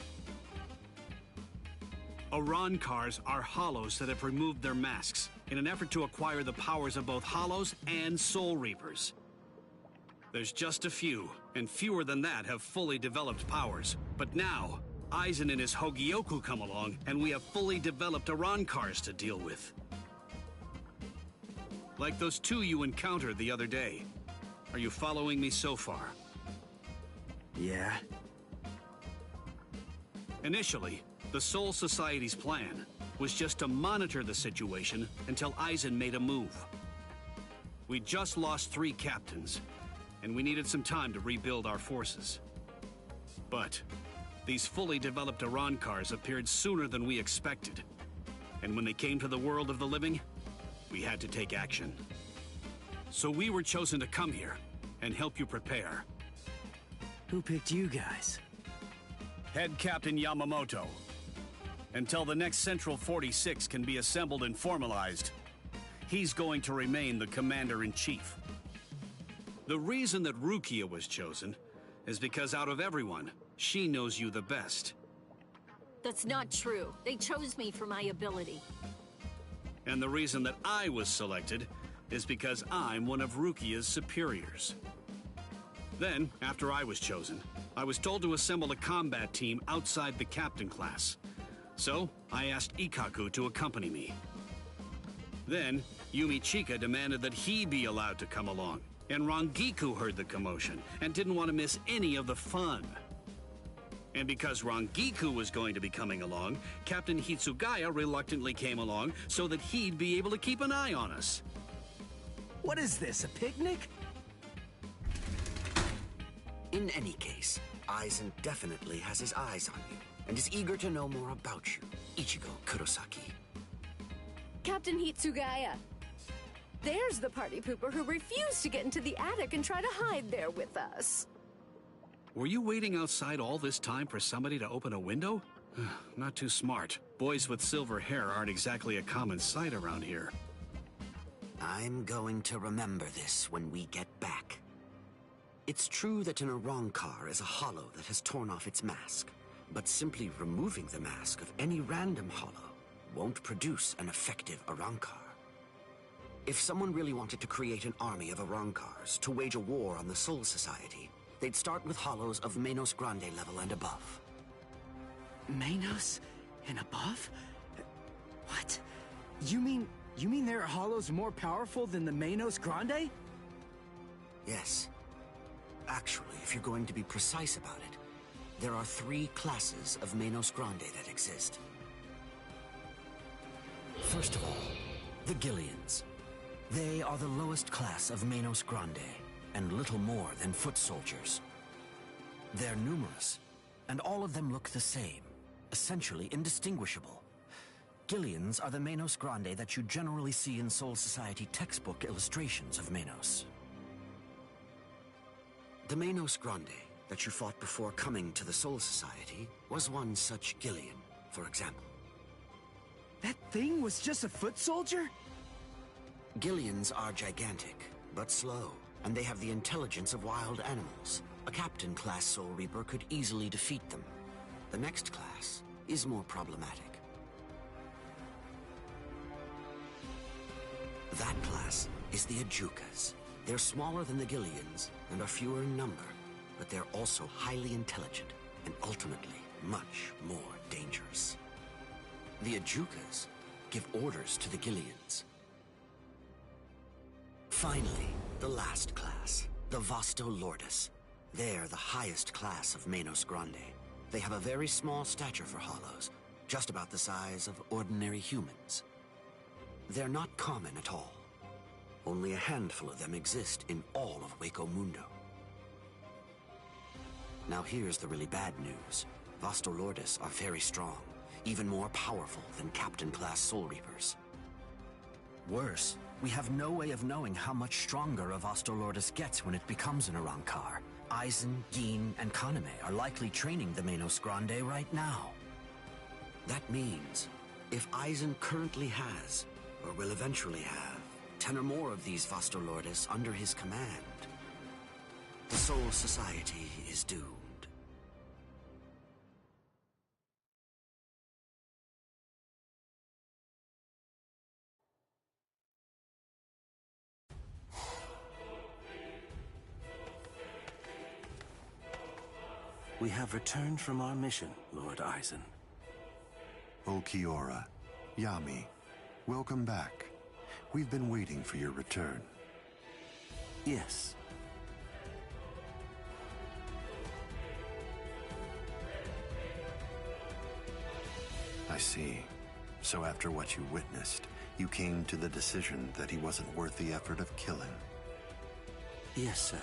Iran cars are hollows that have removed their masks in an effort to acquire the powers of both hollows and soul reapers. There's just a few, and fewer than that have fully developed powers. But now, Aizen and his Hogyoku come along, and we have fully developed Iran cars to deal with. Like those two you encountered the other day. Are you following me so far? Yeah. Initially, the Soul Society's plan was just to monitor the situation until Aizen made a move. We just lost 3 captains, and we needed some time to rebuild our forces. But these fully developed Iran cars appeared sooner than we expected. And when they came to the world of the living, we had to take action. So we were chosen to come here and help you prepare. Who picked you guys? Head Captain Yamamoto. Until the next Central 46 can be assembled and formalized, he's going to remain the Commander-in-Chief. The reason that Rukia was chosen is because out of everyone, she knows you the best. That's not true. They chose me for my ability. And the reason that I was selected is because I'm one of Rukia's superiors. Then, after I was chosen, I was told to assemble a combat team outside the captain class. So, I asked Ikkaku to accompany me. Then, Yumi Chika demanded that he be allowed to come along, and Rangiku heard the commotion and didn't want to miss any of the fun. And because Rangiku was going to be coming along, Captain Hitsugaya reluctantly came along so that he'd be able to keep an eye on us. What is this, a picnic? In any case, Aizen definitely has his eyes on you, and is eager to know more about you, Ichigo Kurosaki. Captain Hitsugaya. There's the party pooper who refused to get into the attic and try to hide there with us. Were you waiting outside all this time for somebody to open a window? Not too smart. Boys with silver hair aren't exactly a common sight around here. I'm going to remember this when we get back. It's true that an Arankar is a hollow that has torn off its mask, but simply removing the mask of any random hollow won't produce an effective Arankar. If someone really wanted to create an army of Arankars to wage a war on the Soul Society, they'd start with hollows of Menos Grande level and above. Menos and above? What? You mean there are hollows more powerful than the Menos Grande? Yes. Actually, if you're going to be precise about it, there are 3 classes of Menos Grande that exist. First of all, the Gillians. They are the lowest class of Menos Grande, and little more than foot soldiers. They're numerous, and all of them look the same, essentially indistinguishable. Gillians are the Menos Grande that you generally see in Soul Society textbook illustrations of Menos. The Menos Grande that you fought before coming to the Soul Society was one such Gillian, for example. That thing was just a foot soldier? Gillians are gigantic, but slow, and they have the intelligence of wild animals. A Captain-class Soul Reaper could easily defeat them. The next class is more problematic. That class is the Ajukas. They're smaller than the Gillians and are fewer in number, but they're also highly intelligent and ultimately much more dangerous. The Ajukas give orders to the Gillians. Finally, the last class, the Vasto Lordis. They're the highest class of Manos Grande. They have a very small stature for Hollows, just about the size of ordinary humans. They're not common at all. Only a handful of them exist in all of Hueco Mundo. Now here's the really bad news. Vasto Lordis are very strong, even more powerful than Captain-class Soul Reapers. Worse, we have no way of knowing how much stronger a Vasto Lordis gets when it becomes an Arankar. Aizen, Gin, and Kaname are likely training the Manos Grande right now. That means, if Aizen currently has, or will eventually have, 10 or more of these Vasto Lordis under his command, the Soul Society is doomed. We have returned from our mission, Lord Aizen. Ulquiorra, Yami, welcome back. We've been waiting for your return. Yes. I see. So after what you witnessed, you came to the decision that he wasn't worth the effort of killing. Yes, sir.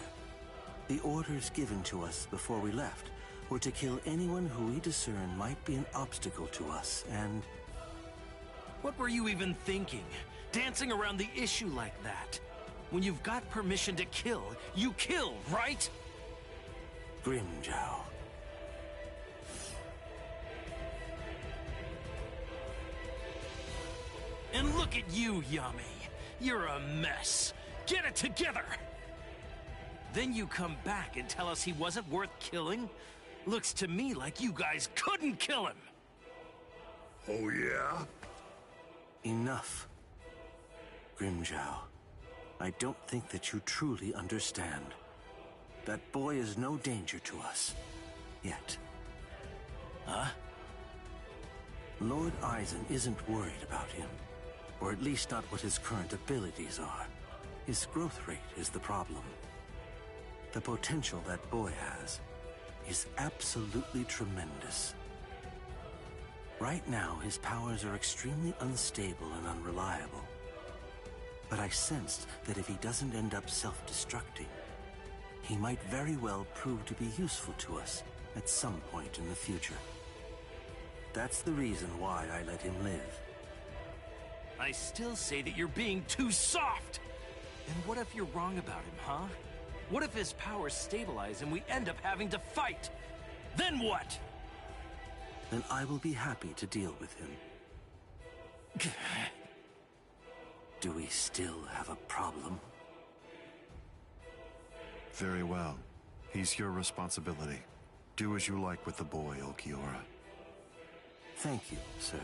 The orders given to us before we left were to kill anyone who we discern might be an obstacle to us, and... What were you even thinking? Dancing around the issue like that? When you've got permission to kill, you kill, right? Grimjow. And look at you, Yami. You're a mess. Get it together! Then you come back and tell us he wasn't worth killing? Looks to me like you guys couldn't kill him! Oh, yeah? Enough. Grimjow, I don't think that you truly understand. That boy is no danger to us. Yet. Huh? Lord Aizen isn't worried about him. Or at least not what his current abilities are. His growth rate is the problem. The potential that boy has is absolutely tremendous. Right now, his powers are extremely unstable and unreliable. But I sensed that if he doesn't end up self-destructing, he might very well prove to be useful to us at some point in the future. That's the reason why I let him live. I still say that you're being too soft! And what if you're wrong about him, huh? What if his powers stabilize and we end up having to fight? Then what? Then I will be happy to deal with him. Do we still have a problem? Very well. He's your responsibility. Do as you like with the boy, Ulquiorra. Thank you, sir.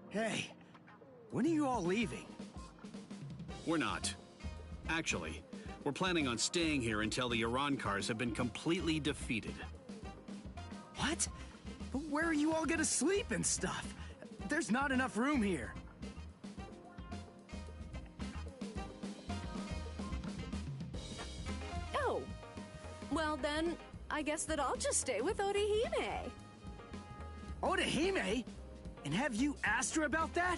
Hey, when are you all leaving? We're not. Actually, we're planning on staying here until the Arankars have been completely defeated. What? But where are you all gonna sleep and stuff? There's not enough room here. Oh. Well then, I guess that I'll just stay with Orihime. Orihime? And have you asked her about that?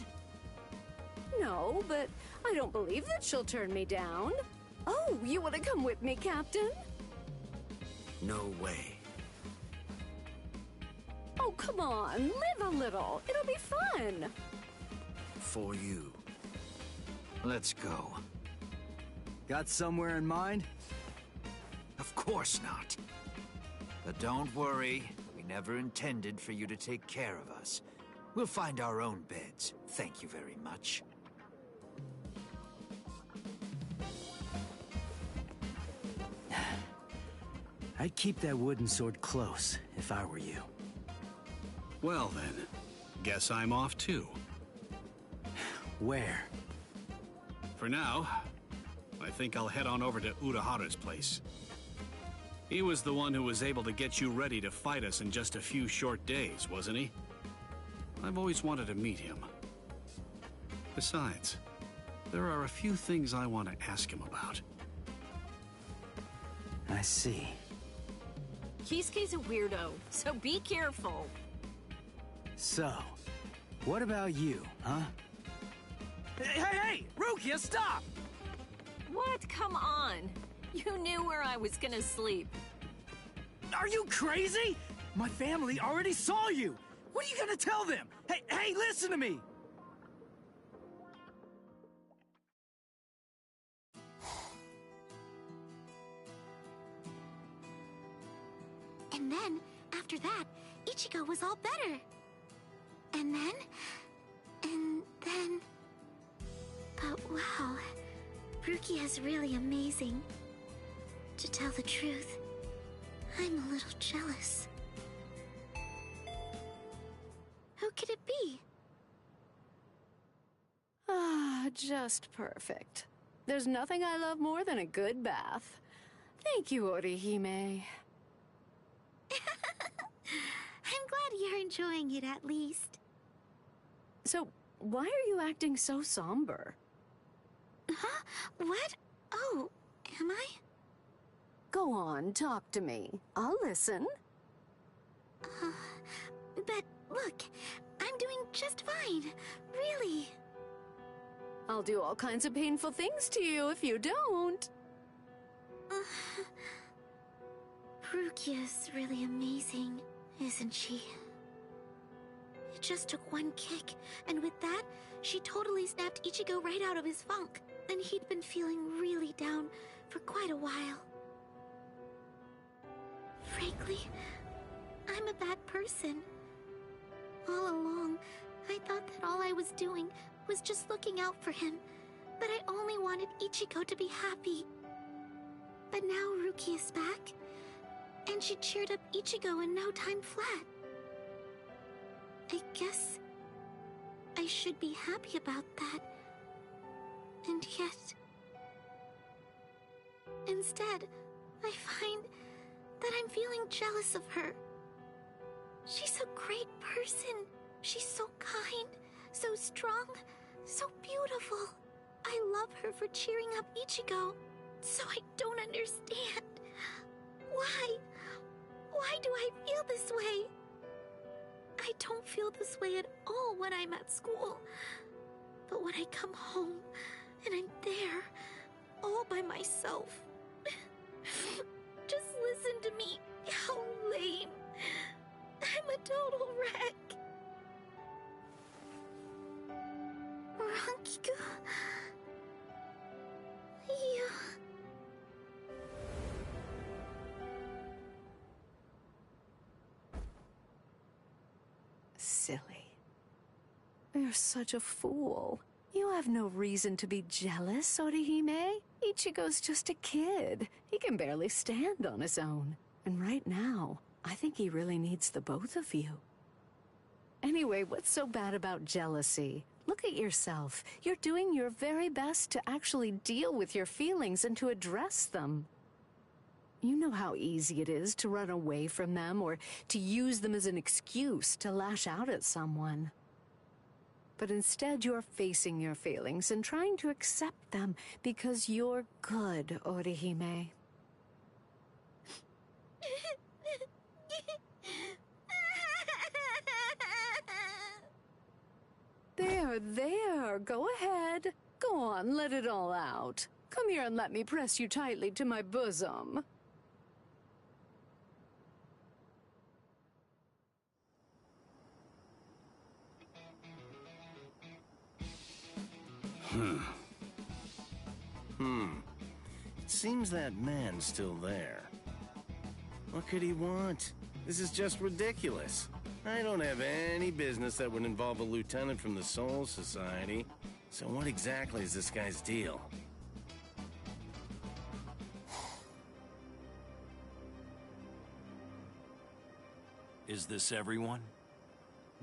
No, but I don't believe that she'll turn me down. Oh, you want to come with me, Captain? No way. Oh, come on, live a little. It'll be fun. For you. Let's go. Got somewhere in mind? Of course not. But don't worry, we never intended for you to take care of us. We'll find our own beds. Thank you very much. I'd keep that wooden sword close if I were you. Well then, guess I'm off too. Where? For now, I think I'll head on over to Urahara's place. He was the one who was able to get you ready to fight us in just a few short days, wasn't he? I've always wanted to meet him. Besides, there are a few things I want to ask him about. I see. Kisuke's a weirdo, so be careful. So, what about you, huh? Hey! Rukia, stop! What? Come on. You knew where I was gonna sleep. Are you crazy? My family already saw you. What are you gonna tell them? Hey, listen to me! And then, after that, Ichigo was all better. And then... But wow, Rukia is really amazing. To tell the truth, I'm a little jealous. Who could it be? Ah, just perfect. There's nothing I love more than a good bath. Thank you, Orihime. I'm glad you're enjoying it at least. So, why are you acting so somber? Huh? What? Oh, am I? Go on, talk to me. I'll listen. But look, I'm doing just fine. Really. I'll do all kinds of painful things to you if you don't. Rukia's really amazing, isn't she? It just took one kick, and with that, she totally snapped Ichigo right out of his funk. And he'd been feeling really down for quite a while. Frankly, I'm a bad person. All along, I thought that all I was doing was just looking out for him, but I only wanted Ichigo to be happy. But now Ruki is back, and she cheered up Ichigo in no time flat. I guess I should be happy about that. And yet... Instead, I find that I'm feeling jealous of her. She's a great person. She's so kind, so strong, so beautiful. I love her for cheering up Ichigo. So I don't understand. Why? Why do I feel this way? I don't feel this way at all when I'm at school. But when I come home, and I'm there, all by myself. Just listen to me. How lame. I'm a total wreck. Rankiku... You... Silly. You're such a fool. You have no reason to be jealous, Orihime. Ichigo's just a kid. He can barely stand on his own. And right now, I think he really needs the both of you. Anyway, what's so bad about jealousy? Look at yourself. You're doing your very best to actually deal with your feelings and to address them. You know how easy it is to run away from them or to use them as an excuse to lash out at someone. But instead, you're facing your feelings and trying to accept them because you're good, Orihime. There. Go ahead. Go on, let it all out. Come here and let me press you tightly to my bosom. It seems that man's still there. What could he want? This is just ridiculous. I don't have any business that would involve a lieutenant from the Soul Society. So what exactly is this guy's deal? Is this everyone?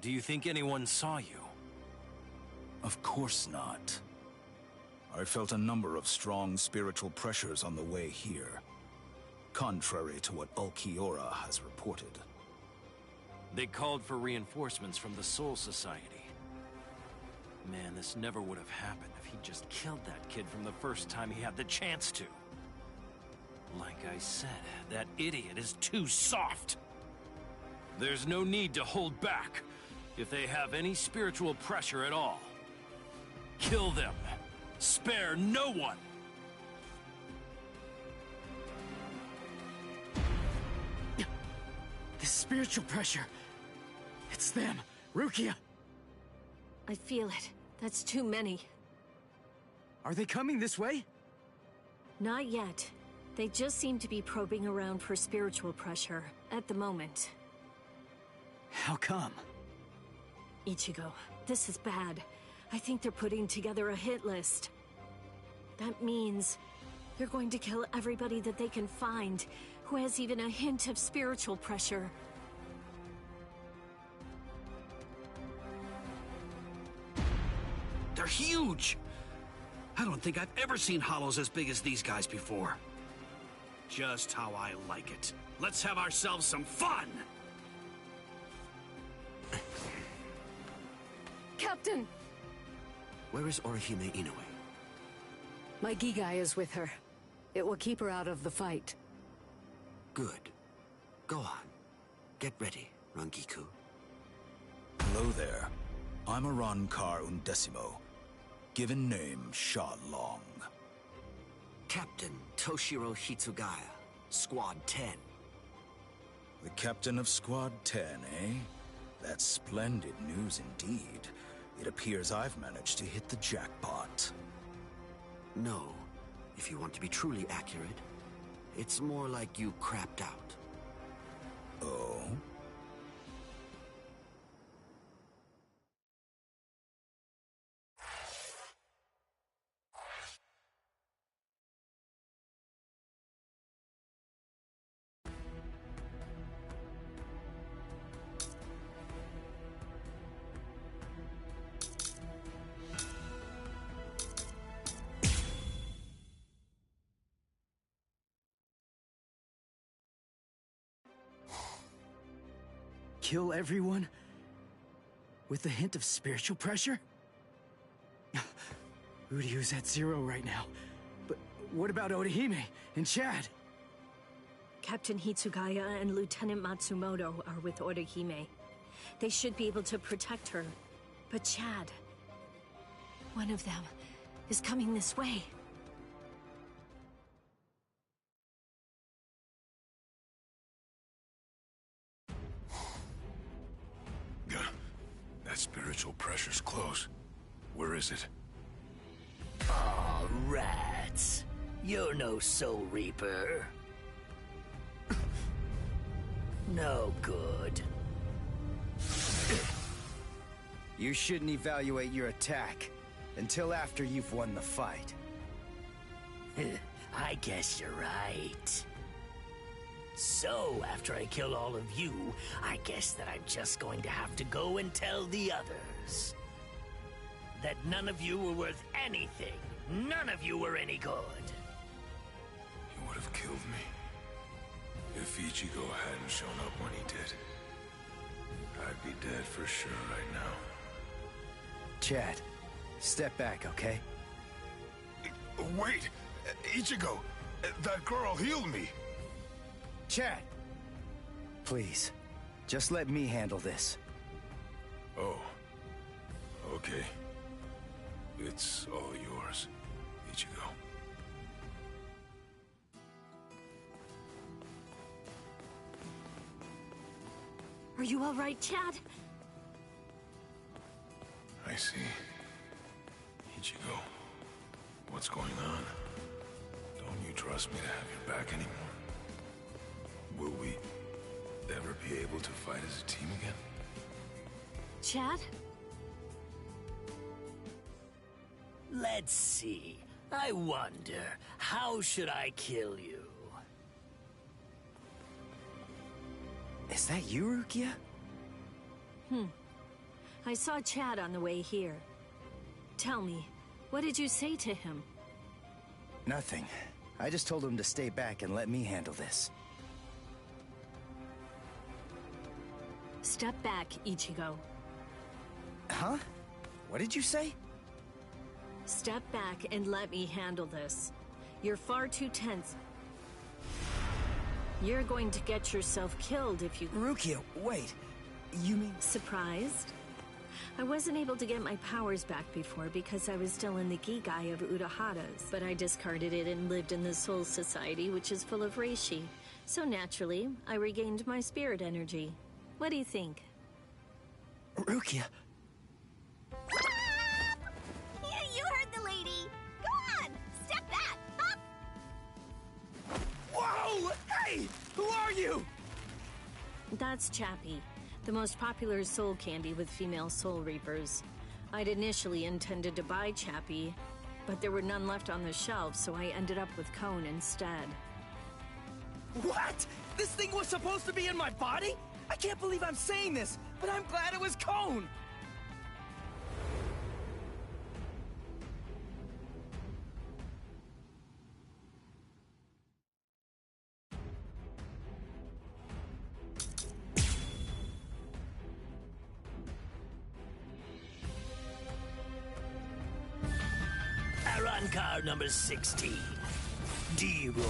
Do you think anyone saw you? Of course not. I felt a number of strong spiritual pressures on the way here, contrary to what Ulquiorra has reported. They called for reinforcements from the Soul Society. Man, this never would have happened if he'd just killed that kid from the first time he had the chance to. Like I said, that idiot is too soft. There's no need to hold back. If they have any spiritual pressure at all, kill them. Spare no one. The spiritual pressure. It's them. Rukia. I feel it. That's too many. Are they coming this way? Not yet. They just seem to be probing around for spiritual pressure at the moment. How come? Ichigo, this is bad. I think they're putting together a hit list. That means they're going to kill everybody that they can find who has even a hint of spiritual pressure. They're huge! I don't think I've ever seen hollows as big as these guys before. Just how I like it. Let's have ourselves some fun! Captain! Where is Orihime Inoue? My Gigai is with her. It will keep her out of the fight. Good. Go on. Get ready, Rangiku. Hello there. I'm Aran Kar Undecimo. Given name, Sha Long. Captain Toshiro Hitsugaya, Squad 10. The captain of Squad 10, eh? That's splendid news indeed. It appears I've managed to hit the jackpot. No. If you want to be truly accurate, it's more like you crapped out. Oh? Kill everyone? With a hint of spiritual pressure? Uryu's at 0 right now. But what about Orihime and Chad? Captain Hitsugaya and Lieutenant Matsumoto are with Orihime. They should be able to protect her. But Chad, one of them, is coming this way. That spiritual pressure's close. Where is it? Aw, rats. You're no Soul Reaper. No good. You shouldn't evaluate your attack until after you've won the fight. I guess you're right. So, after I kill all of you, I guess that I'm just going to have to go and tell the others that none of you were worth anything. None of you were any good. He would have killed me if Ichigo hadn't shown up when he did. I'd be dead for sure right now. Chad, step back, okay? Wait! Ichigo! That girl healed me! Chad! Please, just let me handle this. Oh. Okay. It's all yours, Ichigo. Are you all right, Chad? I see. Ichigo, what's going on? Don't you trust me to have your back anymore? Will we ever be able to fight as a team again? Chad? Let's see. I wonder, how should I kill you? Is that you, Rukia? I saw Chad on the way here. Tell me, what did you say to him? Nothing. I just told him to stay back and let me handle this. Step back, Ichigo. Huh? What did you say? Step back and let me handle this. You're far too tense. You're going to get yourself killed if you... Rukia, wait. You mean... Surprised? I wasn't able to get my powers back before because I was still in the Gigai of Urahara's, but I discarded it and lived in the Soul Society, which is full of reishi. So naturally, I regained my spirit energy. What do you think? Rukia... You heard the lady. Go on, step back. Up. Whoa! Hey! Who are you? That's Chappie, the most popular soul candy with female soul reapers. I'd initially intended to buy Chappie, but there were none left on the shelf, so I ended up with Cone instead. What? This thing was supposed to be in my body? I can't believe I'm saying this, but I'm glad it was Cone! Car number 16. D-Roy.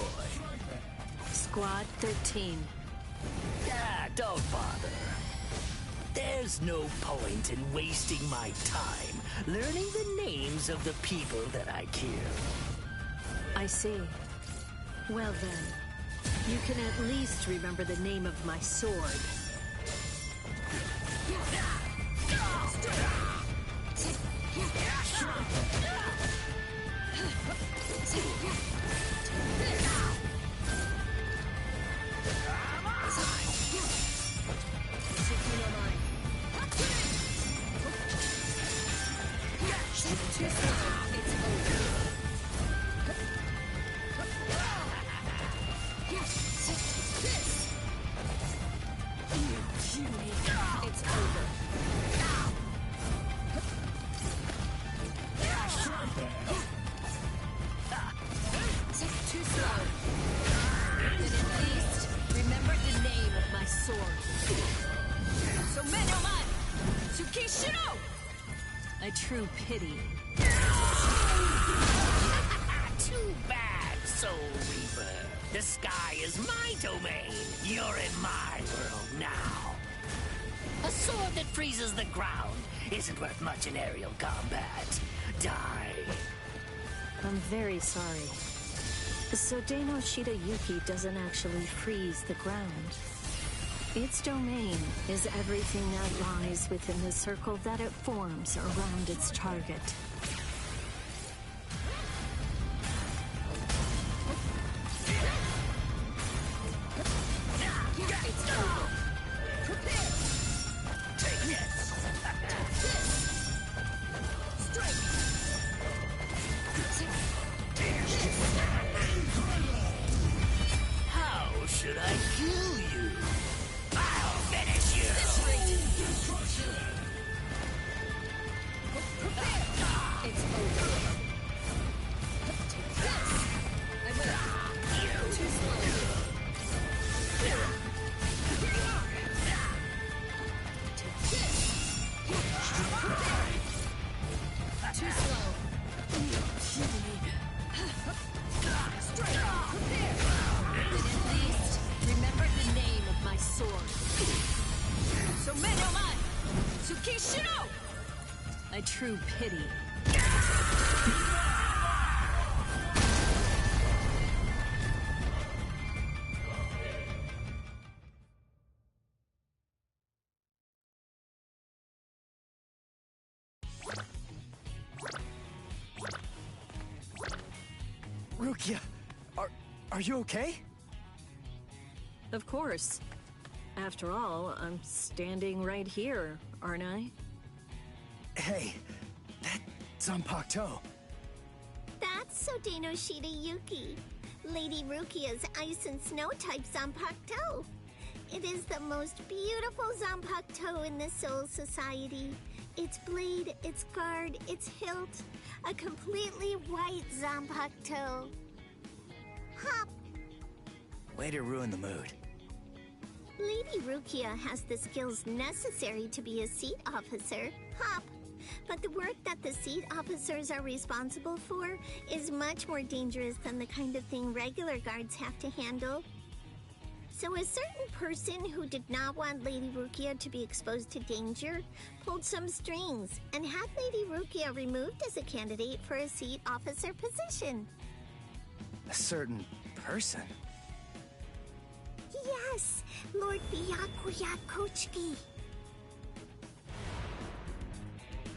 Squad 13. Ah, don't bother. There's no point in wasting my time learning the names of the people that I kill. I see. Well then, you can at least remember the name of my sword. A true pity. Too bad, Soul Reaper. The sky is my domain. You're in my world now. A sword that freezes the ground isn't worth much in aerial combat. Die. I'm very sorry. So Dano Shida Yuki doesn't actually freeze the ground. Its domain is everything that lies within the circle that it forms around its target. How should I kill you? I'll finish you! It's over. Take this! I will. Too slow. Here you are! Take this! Too slow. Strike! Prepare! And at least, remember the name of my sword. So Menomon! Tsukishiro! A true pity. Rukia, are you okay? Of course. After all, I'm standing right here, aren't I? Hey, that Zanpakuto. That's Sodenoshita Yuki, Lady Rukia's ice and snow type Zanpakuto. It is the most beautiful Zanpakuto in the Soul Society. Its blade, its guard, its hilt, a completely white Zanpakuto. Hop! Way to ruin the mood. Lady Rukia has the skills necessary to be a seat officer, Hop. But the work that the seat officers are responsible for is much more dangerous than the kind of thing regular guards have to handle. So a certain person who did not want Lady Rukia to be exposed to danger pulled some strings and had Lady Rukia removed as a candidate for a seat officer position. A certain person? Yes, Lord Byakuya Kochiki.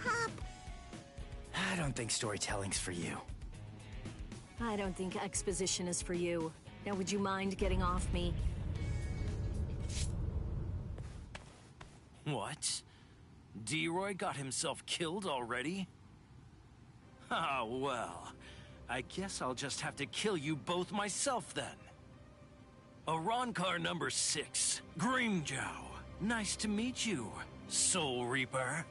Hop. I don't think storytelling's for you. I don't think exposition is for you. Now would you mind getting off me? What? D-Roy got himself killed already? Ah, well. I guess I'll just have to kill you both myself then. Arankar number 6, Grimjow. Nice to meet you, Soul Reaper.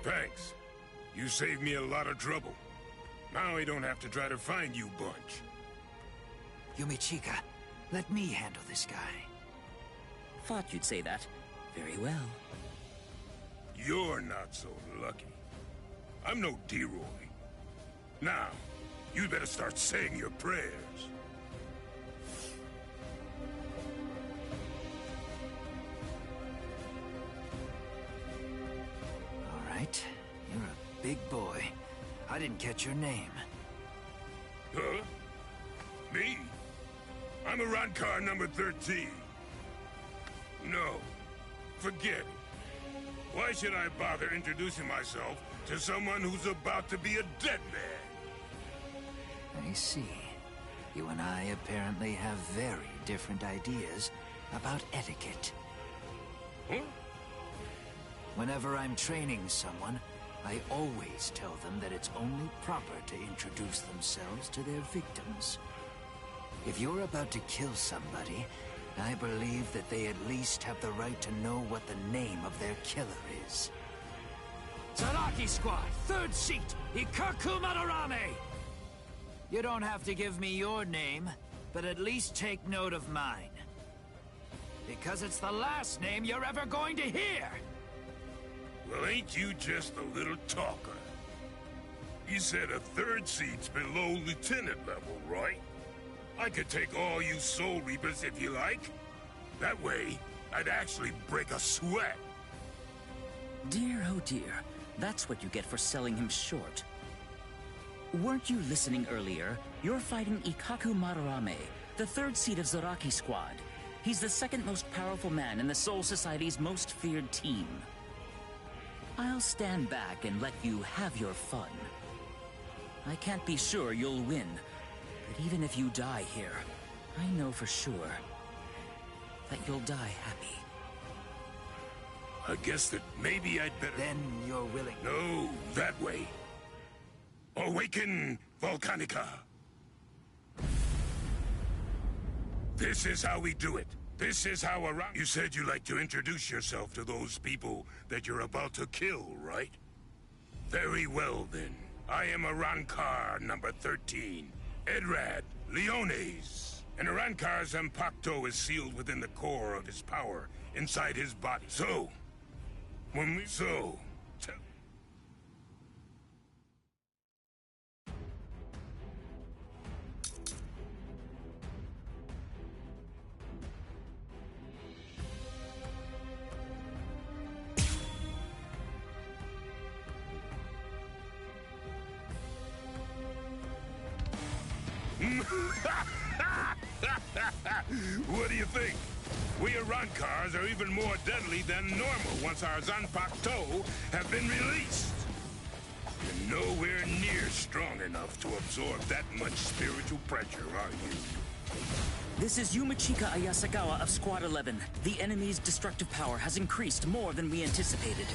Thanks. You saved me a lot of trouble. Now I don't have to try to find you bunch. Yumichika, let me handle this guy. Thought you'd say that. Very well. You're not so lucky. I'm no D-Roy. Now, you better start saying your prayers. All right, you're a big boy. I didn't catch your name. Huh? Me? I'm Arankar number 13. No, forget it. Why should I bother introducing myself to someone who's about to be a dead man? I see. You and I apparently have very different ideas about etiquette. Huh? Whenever I'm training someone, I always tell them that it's only proper to introduce themselves to their victims. If you're about to kill somebody, I believe that they at least have the right to know what the name of their killer is. Zaraki Squad, 3rd seat, Ikaku Madarame! You don't have to give me your name, but at least take note of mine. Because it's the last name you're ever going to hear! Well, ain't you just a little talker? You said a 3rd seat's below lieutenant level, right? I could take all you Soul Reapers if you like. That way, I'd actually break a sweat. Dear, oh dear. That's what you get for selling him short. Weren't you listening earlier? You're fighting Ikaku Madarame, the 3rd seat of Zaraki Squad. He's the 2nd most powerful man in the Soul Society's most feared team. I'll stand back and let you have your fun. I can't be sure you'll win, but even if you die here, I know for sure that you'll die happy. I guess that maybe I'd better... Then you're willing... No, that way. Awaken, Volcanica! This is how we do it. This is how around... You said you like to introduce yourself to those people that you're about to kill, right? Very well, then. I am Arankar number 13, Edrad Leones. And Arankar's Impacto is sealed within the core of his power, inside his body. So... What do you think? We Arankars are even more deadly than normal once our Zanpakuto have been released. You're nowhere near strong enough to absorb that much spiritual pressure, are you? This is Yumichika Ayasagawa of Squad 11. The enemy's destructive power has increased more than we anticipated.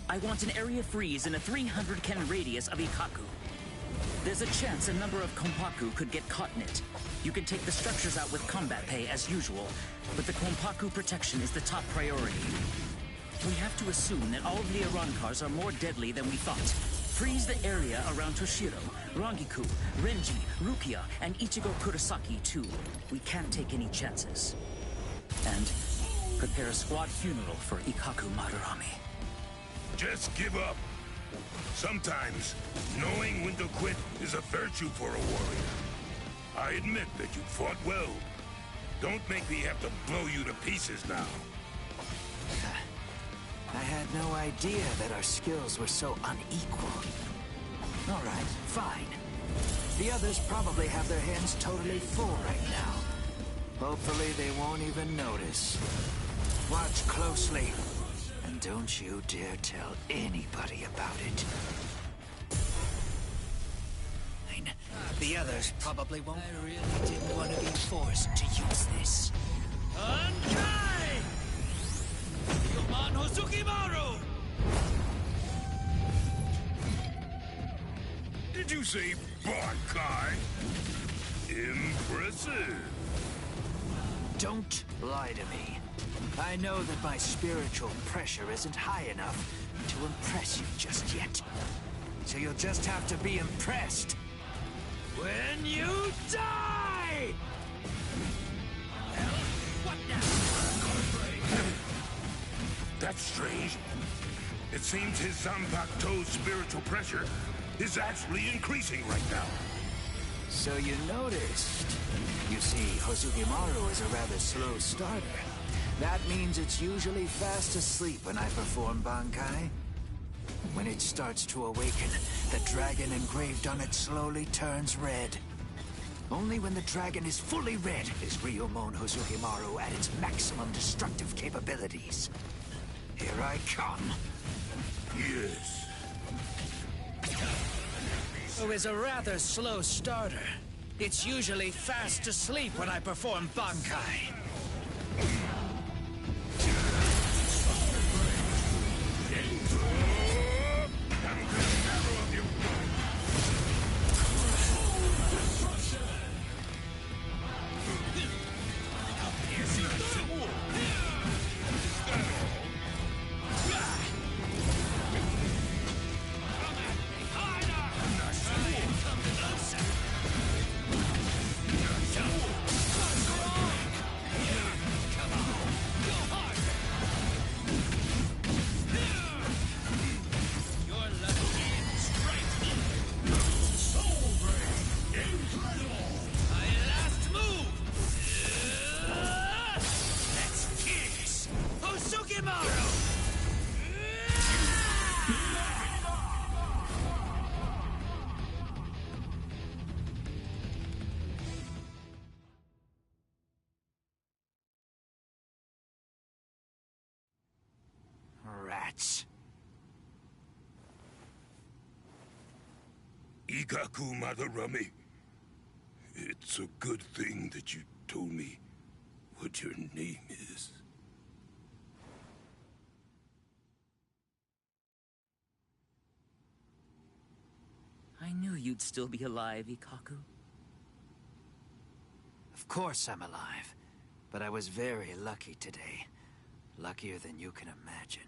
I want an area freeze in a 300-ken radius of Ikaku. There's a chance a number of Konpaku could get caught in it. You can take the structures out with combat pay as usual, but the Konpaku protection is the top priority. We have to assume that all of the Arankars are more deadly than we thought. Freeze the area around Toshiro, Rangiku, Renji, Rukia, and Ichigo Kurosaki too. We can't take any chances. And prepare a squad funeral for Ikaku Madarame. Just give up. Sometimes, knowing when to quit is a virtue for a warrior. I admit that you fought well. Don't make me have to blow you to pieces now. I had no idea that our skills were so unequal. All right, fine. The others probably have their hands totally full right now. Hopefully they won't even notice. Watch closely. And don't you dare tell anybody about it. The others probably won't. I really didn't want to be forced to use this. Ankai! Yoman Hozukimaru! Did you say Bankai? Impressive. Don't lie to me. I know that my spiritual pressure isn't high enough to impress you just yet. So you'll just have to be impressed when you die! What now? That's strange. It seems his Zanpakuto's spiritual pressure is actually increasing right now. So you noticed. You see, Hozukimaru is a rather slow starter. That means it's usually fast asleep when I perform Bankai. When it starts to awaken, the dragon engraved on it slowly turns red. Only when the dragon is fully red is Ryomon Hozukimaru at its maximum destructive capabilities. Here I come. Yes. Who is a rather slow starter. It's usually fast asleep when I perform Bankai. rats. Igaku Madarame. It's a good thing that you told me what your name is. I knew you'd still be alive, Ikaku. Of course I'm alive, but I was very lucky today. Luckier than you can imagine.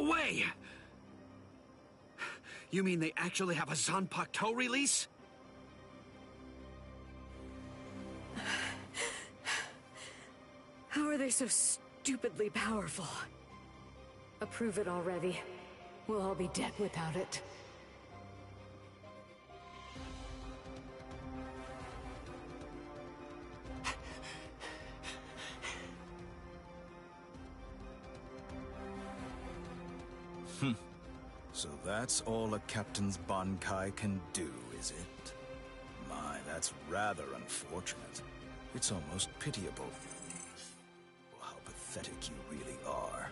No way! You mean they actually have a Zanpakuto release? How are they so stupidly powerful? Approve it already. We'll all be dead without it. So that's all a captain's Bankai can do, is it? My, that's rather unfortunate. It's almost pitiable. How pathetic you really are.